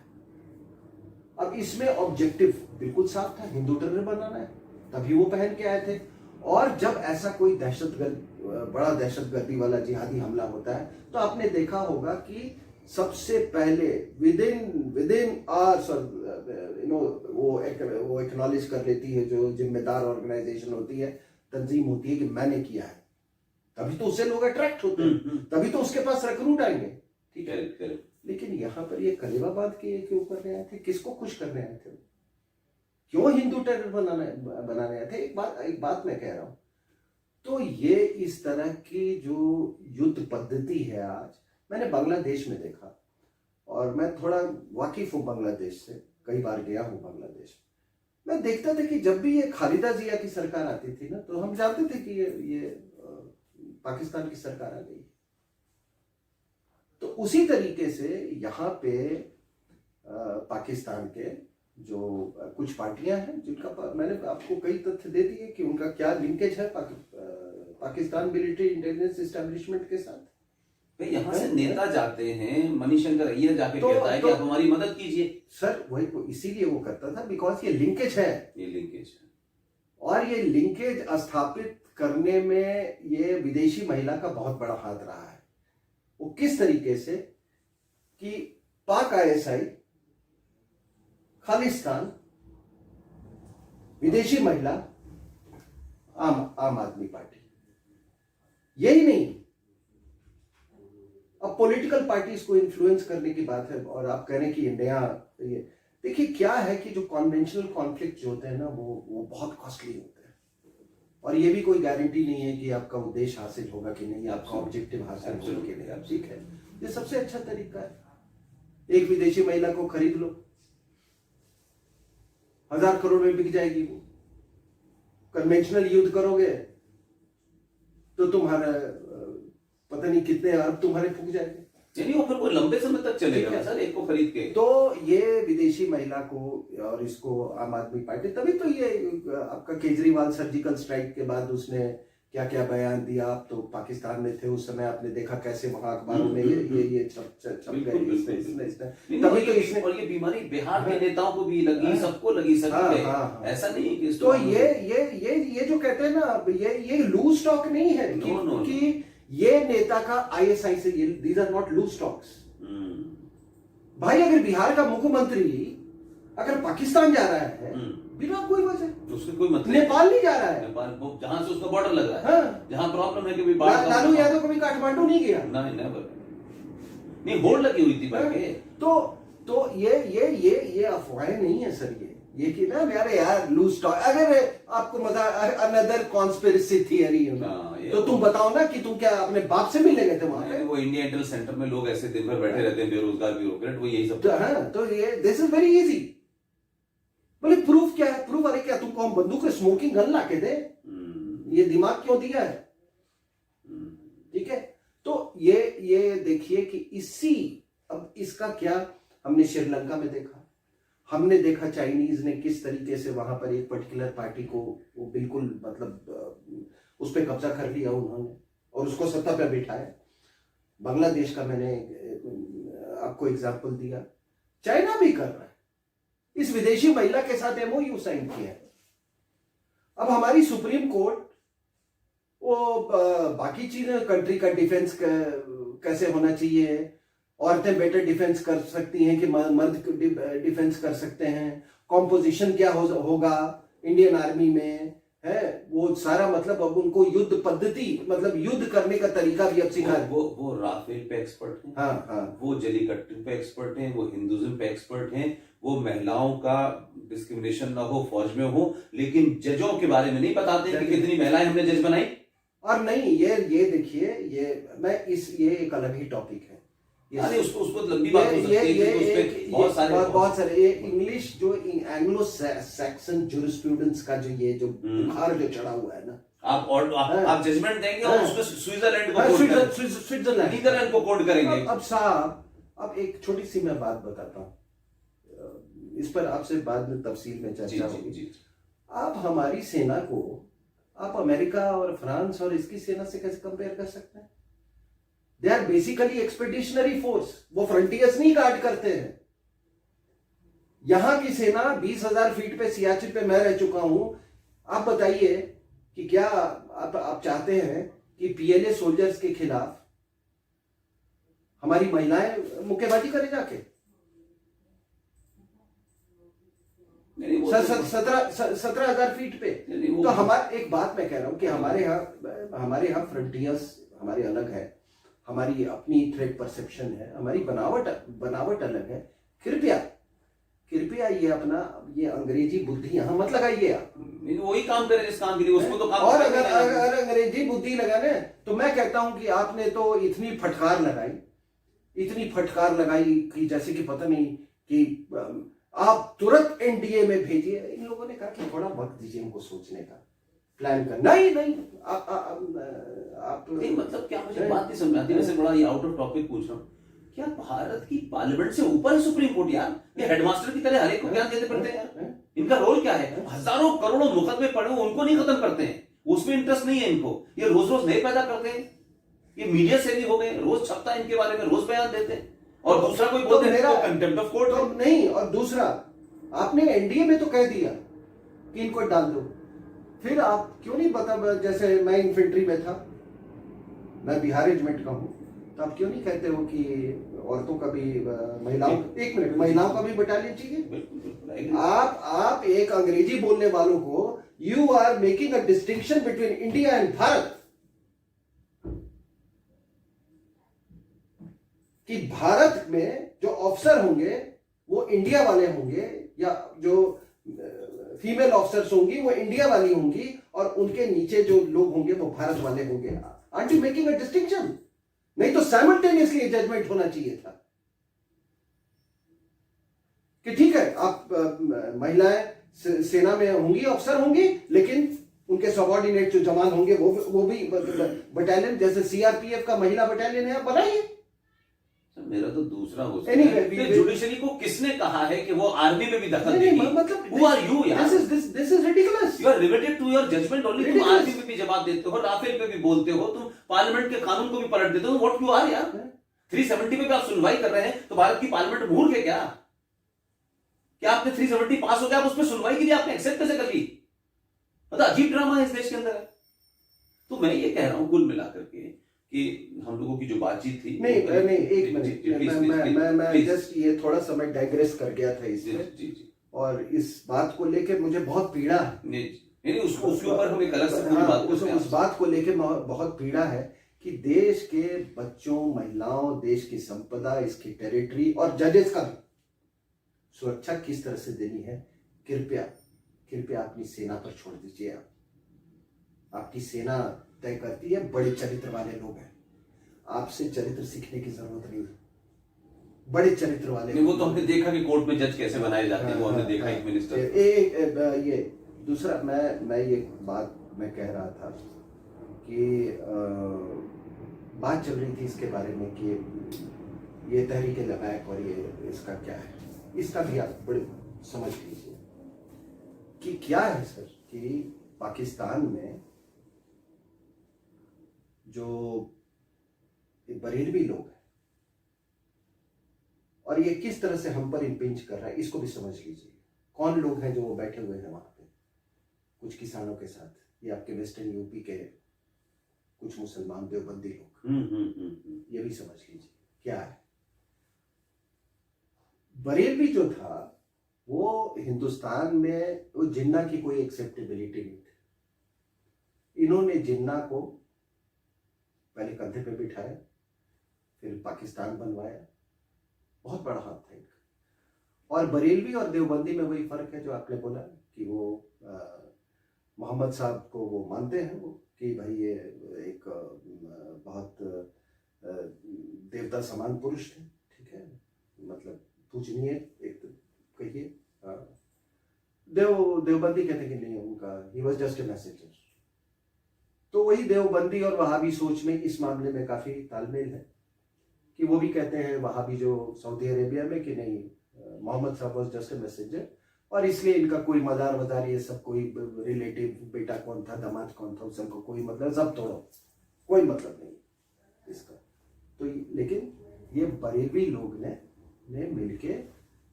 अब इसमें ऑब्जेक्टिव बिल्कुल साफ था, हिंदू टेरर बनाना है, तभी वो पहन के आए थे। और जब ऐसा कोई बड़ा दहशतगर्दी वाला जिहादी हमला होता है तो आपने देखा होगा कि सबसे पहले विदिन आवर्स वो एक्नॉलेज कर लेती है जो जिम्मेदार ऑर्गेनाइजेशन होती है, तंजीम होती है कि मैंने किया है, तभी तो उससे लोग अट्रैक्ट होते हैं, तभी तो उसके पास रिक्रूट आएंगे। ठीक है, लेकिन यहाँ पर ये कलेवा बांध के क्यों करने आए थे? किसको खुश करने आए थे? क्यों हिंदू टेरर बनाने आए थे? एक बात मैं कह रहा हूं, तो ये इस तरह की जो युद्ध पद्धति है आज, मैंने बांग्लादेश में देखा, और मैं थोड़ा वाकिफ हूं बांग्लादेश से, कई बार गया हूं बांग्लादेश। मैं देखता था कि जब भी ये खालिदा जिया की सरकार आती थी ना, तो हम जानते थे कि ये पाकिस्तान की सरकार आ गई। तो उसी तरीके से यहाँ पे पाकिस्तान के जो कुछ पार्टियां हैं जिनका मैंने आपको कई तथ्य दे दिए कि उनका क्या लिंकेज है पाकिस्तान मिलिट्री इंटेलिजेंस एस्टेब्लिशमेंट के साथ। भाई यहाँ से नेता जाते हैं, मणिशंकर अय्यर जाके कहता है कि आप हमारी मदद कीजिए। सर वही इसीलिए वो करता था बिकॉज ये लिंकेज है, ये लिंकेज है, और ये लिंकेज स्थापित करने में ये विदेशी महिला का बहुत बड़ा हाथ रहा है। वो किस तरीके से कि पाक आईएसआई, खालिस्तान, विदेशी महिला, आम आदमी पार्टी, यही नहीं, अब पॉलिटिकल पार्टीज को इन्फ्लुएंस करने की बात है। और आप कह रहे हैं कि नया ये देखिए क्या है कि जो कॉन्वेंशनल कॉन्फ्लिक्ट जो होते हैं ना वो बहुत कॉस्टली होते हैं, और ये भी कोई गारंटी नहीं है कि आपका उद्देश्य हासिल होगा कि नहीं, आपका ऑब्जेक्टिव हासिल होगा कि नहीं। आप ठीक है, ये सबसे अच्छा तरीका है, एक विदेशी महिला को खरीद लो, 1000 करोड़ में बिक जाएगी वो। कन्वेंशनल युद्ध करोगे तो तुम्हारा पता नहीं कितने अरब तुम्हारे फूक जाएंगे, यानी वो फिर कोई लंबे समय तक चलेगा सर एक को खरीद के। तो ये विदेशी महिला को और इसको आम आदमी पार्टी, तभी तो ये आपका केजरीवाल सर्जिकल स्ट्राइक के बाद उसने क्या क्या बयान दिया। आप तो पाकिस्तान में थे उस समय, आपने देखा कैसे वहां अखबारों में ये छप गए इसने। तभी तो इसने, और ये बीमारी बिहार के नेताओं को भी लगी, सबको लगी सर। ऐसा नहीं है तो ये जो कहते हैं ना, ये लूज टॉक नहीं है कि ये नेता का आईएसआई से, these are not loose talks. भाई अगर बिहार का मुख्यमंत्री अगर पाकिस्तान जा रहा है बिना कोई वजह, उसके कोई मतलब, नेपाल नहीं जा रहा है, नेपाल जहां से उसका बॉर्डर लग रहा है, हाँ। जहां प्रॉब्लम है कि लालू यादव कभी काठमांडू नहीं गया, नहीं होड़ लगी हुई थी भाई। तो ये अफवाहें नहीं है सर, ये कि ना यार लूज टॉक। अगर आपको मजा अनदर कॉन्स्पिरेसी थियरी तो तुम बताओ ना कि तुम क्या अपने बाप से मिलने गए थे वहां पे। वो इंडिया इंटेल सेंटर में लोग ऐसे दिन भर बैठे रहते हैं, बेरोजगार ब्यूरोक्रेट, वो यही सब। तो ये दिस इज वेरी इजी। बोले प्रूफ क्या है? प्रूफ अरे क्या तुमको हम बंदूक से स्मोकिंग गन ला के दे? ये दिमाग क्यों दिया है? ठीक है, तो ये देखिए कि अब इसका क्या हमने श्रीलंका में देखा, हमने देखा चाइनीज ने किस तरीके से वहां पर एक पर्टिकुलर पार्टी को वो बिल्कुल मतलब उस पर कब्जा कर लिया उन्होंने और उसको सत्ता पर बिठाया। बांग्लादेश का मैंने आपको एग्जांपल दिया, चाइना भी कर रहा है, इस विदेशी महिला के साथ एमओयू साइन किया है। अब हमारी सुप्रीम कोर्ट वो बाकी चीजें, कंट्री का डिफेंस कैसे होना चाहिए, औरतें बेटर डिफेंस कर सकती हैं कि मर्द डिफेंस कर सकते हैं, कॉम्पोजिशन क्या होगा इंडियन आर्मी में, है वो सारा, मतलब अब उनको युद्ध पद्धति, मतलब युद्ध करने का तरीका भी अब सिखा। वो राफेल पे एक्सपर्ट हैं, हाँ, वो जलीकट्टू पे एक्सपर्ट हैं, वो हिंदुइज्म पे एक्सपर्ट हैं, वो महिलाओं का डिस्क्रिमिनेशन ना हो फौज में हो, लेकिन जजों के बारे में नहीं बताते कि कितनी महिलाएं हमने जज बनाई। और नहीं, ये देखिए, ये एक अलग ही टॉपिक है, उसको लंबी बात हो सकती है, बहुत सारे ये इंग्लिश जो एंग्लो सैक्सन ज्यूरिस्प्रूडेंस का जो ये जो बुखार जो चढ़ा हुआ है ना, आप जजमेंट देंगे और उसमें स्विट्जरलैंड नीदरलैंड को कोट करेंगे। अब साहब, अब एक छोटी सी मैं बात बताता हूँ, इस पर आपसे बाद में तफसील में चर्चा होगी। आप हमारी सेना को आप अमेरिका और फ्रांस और इसकी सेना से कैसे कंपेयर कर सकते हैं? They are basically expeditionary force, वो फ्रंटियर्स नहीं गार्ड करते हैं। यहां की सेना 20,000 फीट पे सियाचिन पे मैं रह चुका हूं। आप बताइए कि क्या आप चाहते हैं कि पीएलए सोल्जर्स के खिलाफ हमारी महिलाएं मुक्केबाजी करें जाके? 17,000 फीट पे। तो हमारा एक बात मैं कह रहा हूं कि हमारे यहाँ फ्रंटियर्स हमारे अलग है, हमारी अपनी थ्रेट परसेप्शन है, हमारी बनावट अलग है। कृपया ये अंग्रेजी बुद्धि यहाँ मत लगाइए आप। वही काम करें जिस काम के लिए उसको तो काम। और अगर अंग्रेजी बुद्धि लगाने, तो मैं कहता हूं कि आपने तो इतनी फटकार लगाई कि जैसे कि पता नहीं कि आप तुरंत एनडीए में भेजिए। इन लोगों ने कहा कि थोड़ा वक्त दीजिए हमको सोचने का, प्लान कर। नहीं आप नहीं, मतलब क्या मुझे बात नहीं समझ आती। वैसे बड़ा ये आउट ऑफ टॉपिक पूछ रहा हूँ क्या भारत की पार्लियामेंट से ऊपर है सुप्रीम कोर्ट यार? ये हेडमास्टर की तरह हर एक को ज्ञान देते फिरते हैं यार। इनका रोल क्या है? हजारों करोड़ों मुकदमे पड़े हो उनको नहीं खत्म करते हैं, उसमें इंटरेस्ट नहीं है इनको। ये रोज रोज नहीं पैदा करते हैं, ये मीडिया से भी हो गए, रोज छपता है इनके बारे में, रोज बयान देते हैं। और दूसरा कोई बोलते हैं तो कंटेम्प्ट ऑफ कोर्ट तो नहीं, और दूसरा आपने एनडीए में तो कह दिया कि इनको डाल दो, फिर आप क्यों नहीं बता, जैसे मैं इन्फेंट्री में था, मैं बिहार रेजिमेंट का हूँ, तो आप क्यों नहीं कहते हो कि औरतों का भी, महिलाओं, एक मिनट, महिलाओं का भी बटालियन चाहिए? आप एक अंग्रेजी बोलने वालों को, you are making a distinction between India and Bharat, कि भारत में जो ऑफिसर होंगे वो इंडिया वाले होंगे, या जो फीमेल ऑफिसर्स होंगी वो इंडिया वाली होंगी, और उनके नीचे जो लोग होंगे वो भारत वाले होंगे। Are you making a distinction? नहीं तो साइमल्टेनियसली जजमेंट होना चाहिए था कि ठीक है, आप महिलाएं सेना में होंगी, अफसर होंगी, लेकिन उनके सबॉर्डिनेट जो जवान होंगे वो भी बटालियन, जैसे सीआरपीएफ का महिला बटालियन है, आप बनाइए। मेरा तो दूसरा हो जुडिशरी को किसने कहा है कि वो आर्मी में भी दखल देगी? मतलब Who are you यार? This is ridiculous. You are limited to your judgment only. तुम आर्मी में भी जवाब देते हो, राफेल पे भी बोलते हो, तुम पार्लियामेंट के कानून को भी पलट देते हो। What you are यार? 370 पे भी आप सुनवाई कर रहे हैं, तो भारत की पार्लियामेंट मूर्ख है क्या? क्या आपने 370 पास हो गया, आप उस पर सुनवाई की, आपने एक्सेप्ट कैसे कर ली? मतलब अजीब ड्रामा है इस देश के अंदर है। तो मैं ये कह रहा हूं कुल मिलाकर के कि हम लोगों की जो बातचीत थी, नहीं एक मिनट, मैं जस्ट ये थोड़ा समय डाइग्रेस कर गया था इसमें, और इस बात को लेके मुझे बहुत पीड़ा है। नहीं उसके ऊपर हम एक अलग से पूरी बात करते हैं। उस बात को लेके बहुत पीड़ा है कि देश के बच्चों, महिलाओं, देश की संपदा, इसकी टेरिटरी और जजेस का भी सुरक्षा किस तरह से देनी है। कृपया कृपया अपनी सेना पर छोड़ दीजिए। आपकी सेना तय करती है, बड़े चरित्र वाले लोग हैं, आपसे चरित्र सीखने की जरूरत नहीं है। बड़े चरित्र वाले नहीं, वो तो हमने देखा कि कोर्ट में जज कैसे बनाए जाते हैं, वो हमने देखा एक मिनिस्टर। ये दूसरा, मैं ये बात मैं कह रहा था कि बात चल रही थी इसके बारे में कि ये तहरीक लबैक और ये इसका क्या है, इसका भी आप बड़े समझ लीजिए कि क्या है सर, कि पाकिस्तान में जो बरेलवी लोग हैं और ये किस तरह से हम पर इम्पिंच कर रहा है, इसको भी समझ लीजिए। कौन लोग हैं जो वो बैठे हुए हैं वहां पे, कुछ किसानों के साथ, ये आपके वेस्टर्न यूपी के कुछ मुसलमान देवबंदी लोग, ये भी समझ लीजिए क्या है। बरेलवी जो था वो हिंदुस्तान में वो जिन्ना की कोई एक्सेप्टेबिलिटी नहीं थी। इन्होंने जिन्ना को पहले कंधे पे बिठाया, फिर पाकिस्तान बनवाया, बहुत बड़ा हाथ था इनका। और बरेलवी और देवबंदी में वही फर्क है जो आपने बोला कि वो मोहम्मद साहब को वो मानते हैं, वो कि भाई ये एक बहुत देवता समान पुरुष थे, ठीक है, मतलब पूजनीय एक कहिए। देवबंदी कहते कि नहीं, उनका he was just a messenger. तो वही देवबंदी और वहाबी सोच में इस मामले में काफी तालमेल है कि वो भी कहते हैं, वहाबी जो सऊदी अरेबिया में, कि नहीं, मोहम्मद साहब वॉज जस्ट ए मैसेजर, और इसलिए इनका कोई मदार वदार ये सब कोई रिलेटिव, बेटा कौन था, दामाद कौन था, सबको कोई मतलब, सब तोड़ो, कोई मतलब नहीं इसका। तो लेकिन ये बरेलवी लोग ने मिलके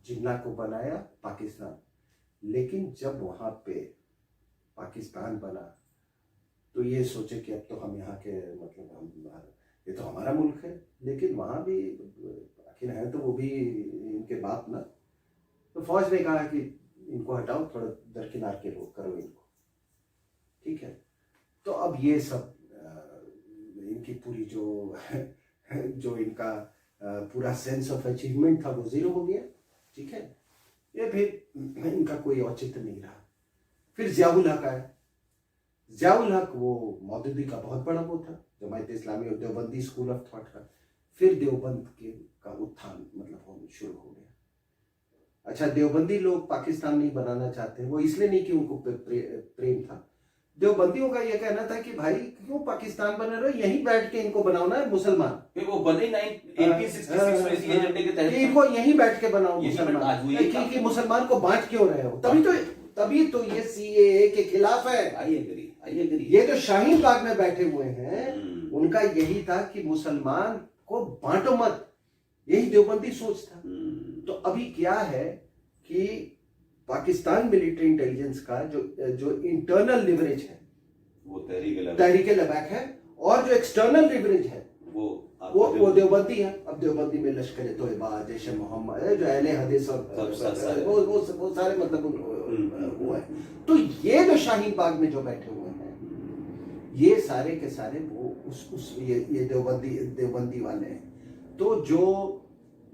जिन्ना को बनाया पाकिस्तान। लेकिन जब वहां पे पाकिस्तान बना तो ये सोचे कि अब तो हम यहाँ के, मतलब हम, ये तो हमारा मुल्क है, लेकिन वहां भी आखिर है तो वो भी इनके बाप ना। तो फौज ने कहा कि इनको हटाओ, थोड़ा दरकिनार के लोग करो इनको, ठीक है। तो अब ये सब इनकी पूरी जो इनका पूरा सेंस ऑफ अचीवमेंट था वो जीरो हो गया, ठीक है। ये फिर इनका कोई औचित्य नहीं रहा। फिर जियाउल हक आया। जियाउल हक वो मौदूदी का बहुत बड़ा वो था, जमायत इस्लामी और देवबंदी स्कूल ऑफ थॉट का। फिर देवबंद का उत्थान मतलब होना शुरू हो गया। अच्छा, देवबंदी लोग पाकिस्तान नहीं बनाना चाहते, वो इसलिए नहीं कि उनको प्रेम था, देवबंदियों का ये कहना था कि भाई क्यों पाकिस्तान बना रहे हो, यहीं बैठ के इनको बनाना है मुसलमान, फिर वो बने 1866 में इसी एजेंडे के कि तहत। इनको यहीं बैठ के बनाओ यहीं मुसलमान, आज वो यही कि मुसलमान को बांट क्यों रहे हो, तभी तो ये सीएए के खिलाफ है। I agree. ये जो शाहीन बाग में बैठे हुए हैं उनका यही था कि मुसलमान को बांटो मत, यही देवबंदी सोच था। तो अभी क्या है कि पाकिस्तान मिलिट्री इंटेलिजेंस का जो इंटरनल लिवरेज है वो तहरीक लबैक है, और जो एक्सटर्नल लिवरेज है वो देवबंदी है। अब देवबंदी में लश्कर तोयबा, जैश मोहम्मद, जो अहले हदीस और वो सारे मतलब वो है। तो ये जो शाहीन बाग में जो बैठे हुए हैं ये सारे के सारे वो ये देवबंदी वाले हैं। तो जो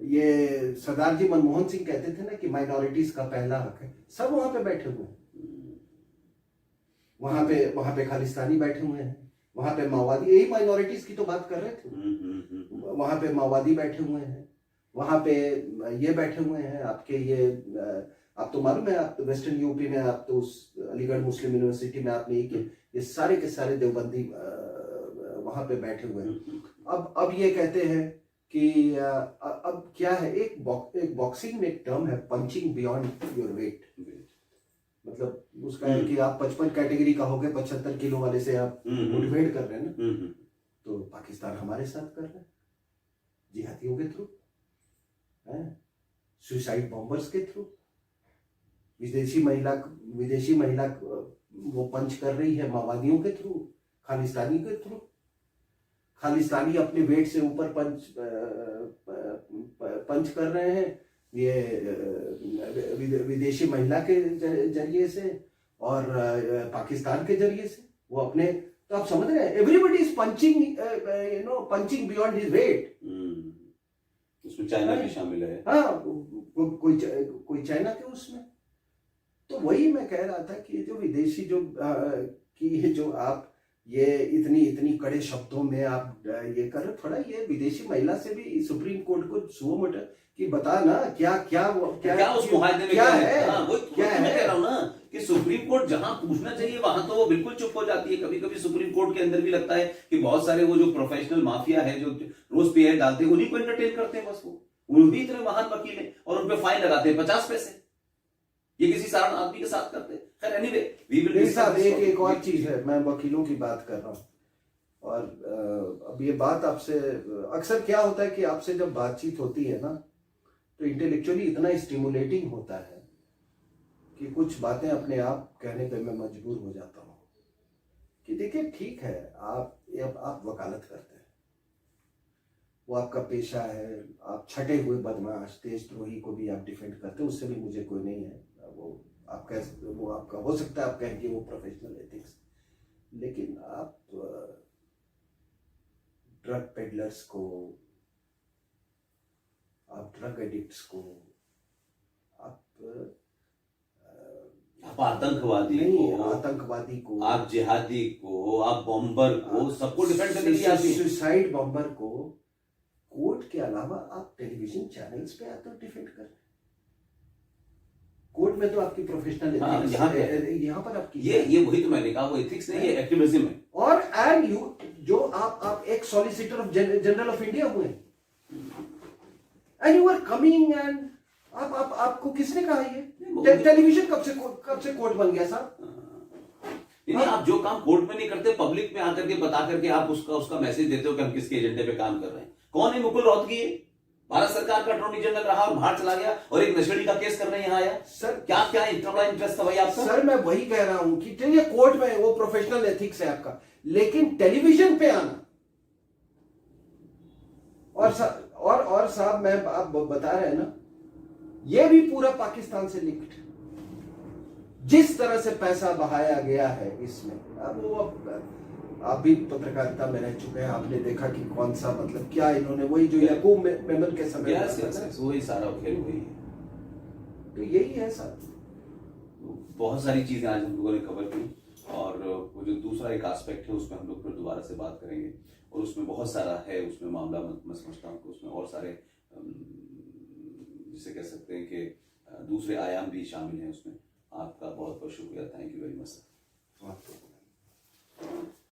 ये सरदार जी मनमोहन सिंह कहते थे ना कि माइनॉरिटीज का पहला हक है, सब वहां पे बैठे हुए हैं। वहां पे खालिस्तानी बैठे हुए हैं, वहां पे माओवादी, यही माइनॉरिटीज की तो बात कर रहे थे। वहां पे माओवादी बैठे हुए हैं, वहां पे ये बैठे हुए हैं आपके ये आप तो मालूम है, आप तो वेस्टर्न यूपी में, आप तो उस अलीगढ़ मुस्लिम यूनिवर्सिटी में आपने ये सारे के सारे देवबंदी वहां पे बैठे हुए हैं। अब ये कहते हैं कि अब क्या है, एक बॉक्सिंग में एक टर्म है पंचिंग बियॉन्ड योर वेट, मतलब उसका है कि आप 55 कैटेगरी का हो गए, 75 किलो वाले से आप मोटिवेट कर रहे हैं ना। तो पाकिस्तान हमारे साथ कर रहा है जिहादियों के थ्रू, सुसाइड बॉम्बर्स के थ्रू, विदेशी महिला वो पंच कर रही है माओवादियों के थ्रू, खालिस्तानी के थ्रू। खालिस्तानी अपने वेट से ऊपर पंच कर रहे हैं ये विदेशी महिला के जरिए से और पाकिस्तान के जरिए से वो अपने, तो आप समझ रहे हैं, everybody is punching punching beyond his weight. उसमें चाइना भी शामिल है। हाँ, कोई चाइना के उसमें। तो वही मैं कह रहा था कि ये जो विदेशी जो आप ये इतनी कड़े शब्दों में आप ये कर रहे, थोड़ा ये विदेशी महिला से भी सुप्रीम कोर्ट को सुओ मोटा कि बता ना क्या उस मुआहदे में क्या है। हाँ, क्या है, मैं कह रहा हूँ ना कि सुप्रीम कोर्ट जहां पूछना चाहिए वहां तो वो बिल्कुल चुप हो जाती है। कभी कभी सुप्रीम कोर्ट के अंदर भी लगता है कि बहुत सारे वो जो प्रोफेशनल माफिया है जो रोज पेयर डालते हैं उन्हीं को एंटरटेन करते हैं, बस वो भी इतने महान वकील हैं और उन पर फाइन लगाते हैं 50 पैसे, ये किसी साधारण आदमी के साथ करते हैं। खैर एनीवे वी विल साहब एक और चीज है, मैं वकीलों की बात कर रहा हूँ और अब ये बात आपसे अक्सर क्या होता है कि आपसे जब बातचीत होती है ना तो इंटेलेक्चुअली इतना स्टिमुलेटिंग होता है कि कुछ बातें अपने आप कहने पे मैं मजबूर हो जाता हूँ कि देखिए ठीक है, आप वकालत करते हैं, वो आपका पेशा है, आप छटे हुए बदमाश देशद्रोही को भी आप डिफेंड करते हैं, उससे भी मुझे कोई नहीं है, वो आपका हो सकता है आप कहेंगे वो प्रोफेशनल एथिक्स, लेकिन आप ड्रग पेडलर्स को, आप ड्रग एडिक्ट्स को, आप आतंकवादी को, आप जिहादी को, आप बॉम्बर को, सबको डिफेंड करने के लिए आते हैं। सुसाइड बॉम्बर को कोर्ट के अलावा आप टेलीविजन चैनल्स पे आकर डिफेंड कर रहे हैं। कोर्ट में तो आपकी प्रोफेशनल यहाँ पर आपकी ये वही तो मैंने कहा, वो एथिक्स नहीं है, एक्टिविज्म है। और एंड यू जो आप एक solicitor of general of India हुए and you are coming and आपको किसने कहा ये टेलीविजन कब से कोर्ट बन गया साहब? नहीं, आप जो काम कोर्ट में नहीं करते पब्लिक में आकर के बता करके आप उसका मैसेज देते हो कि हम किसके एजेंडे पे काम कर रहे हैं। कौन है मुकुल रोहतगी? भारत सरकार का अटॉर्नी जनरल रहा और बाहर चला गया और एक नशेड़ी का केस करने यहाँ आया। सर क्या इतना बड़ा इंटरेस्ट था भाई आपका? सर मैं वही कह रहा हूं कि चलिए कोर्ट में वो प्रोफेशनल एथिक्स है आपका, लेकिन टेलीविजन पे आना और साहब मैं आप बता रहे हैं ना, ये भी पूरा पाकिस्तान से लिंक्ड, जिस तरह से पैसा बहाया गया है इसमें। अब आप भी पत्रकारिता में रह चुके हैं, आपने देखा कि कौन सा मतलब क्या इन्होंने वही जो याकूब मेमन के समय वही सारा खेल वही है। तो यही है सर, बहुत सारी चीजें आज हम लोगों ने कवर की और वो जो दूसरा एक एस्पेक्ट है उसमें हम लोग फिर दोबारा से बात करेंगे और उसमें बहुत सारा है उसमें मामला। मैं समझता हूँ कि उसमें और सारे जिसे कह सकते हैं कि दूसरे आयाम भी शामिल हैं उसमें। आपका बहुत बहुत शुक्रिया, thank you very much sir.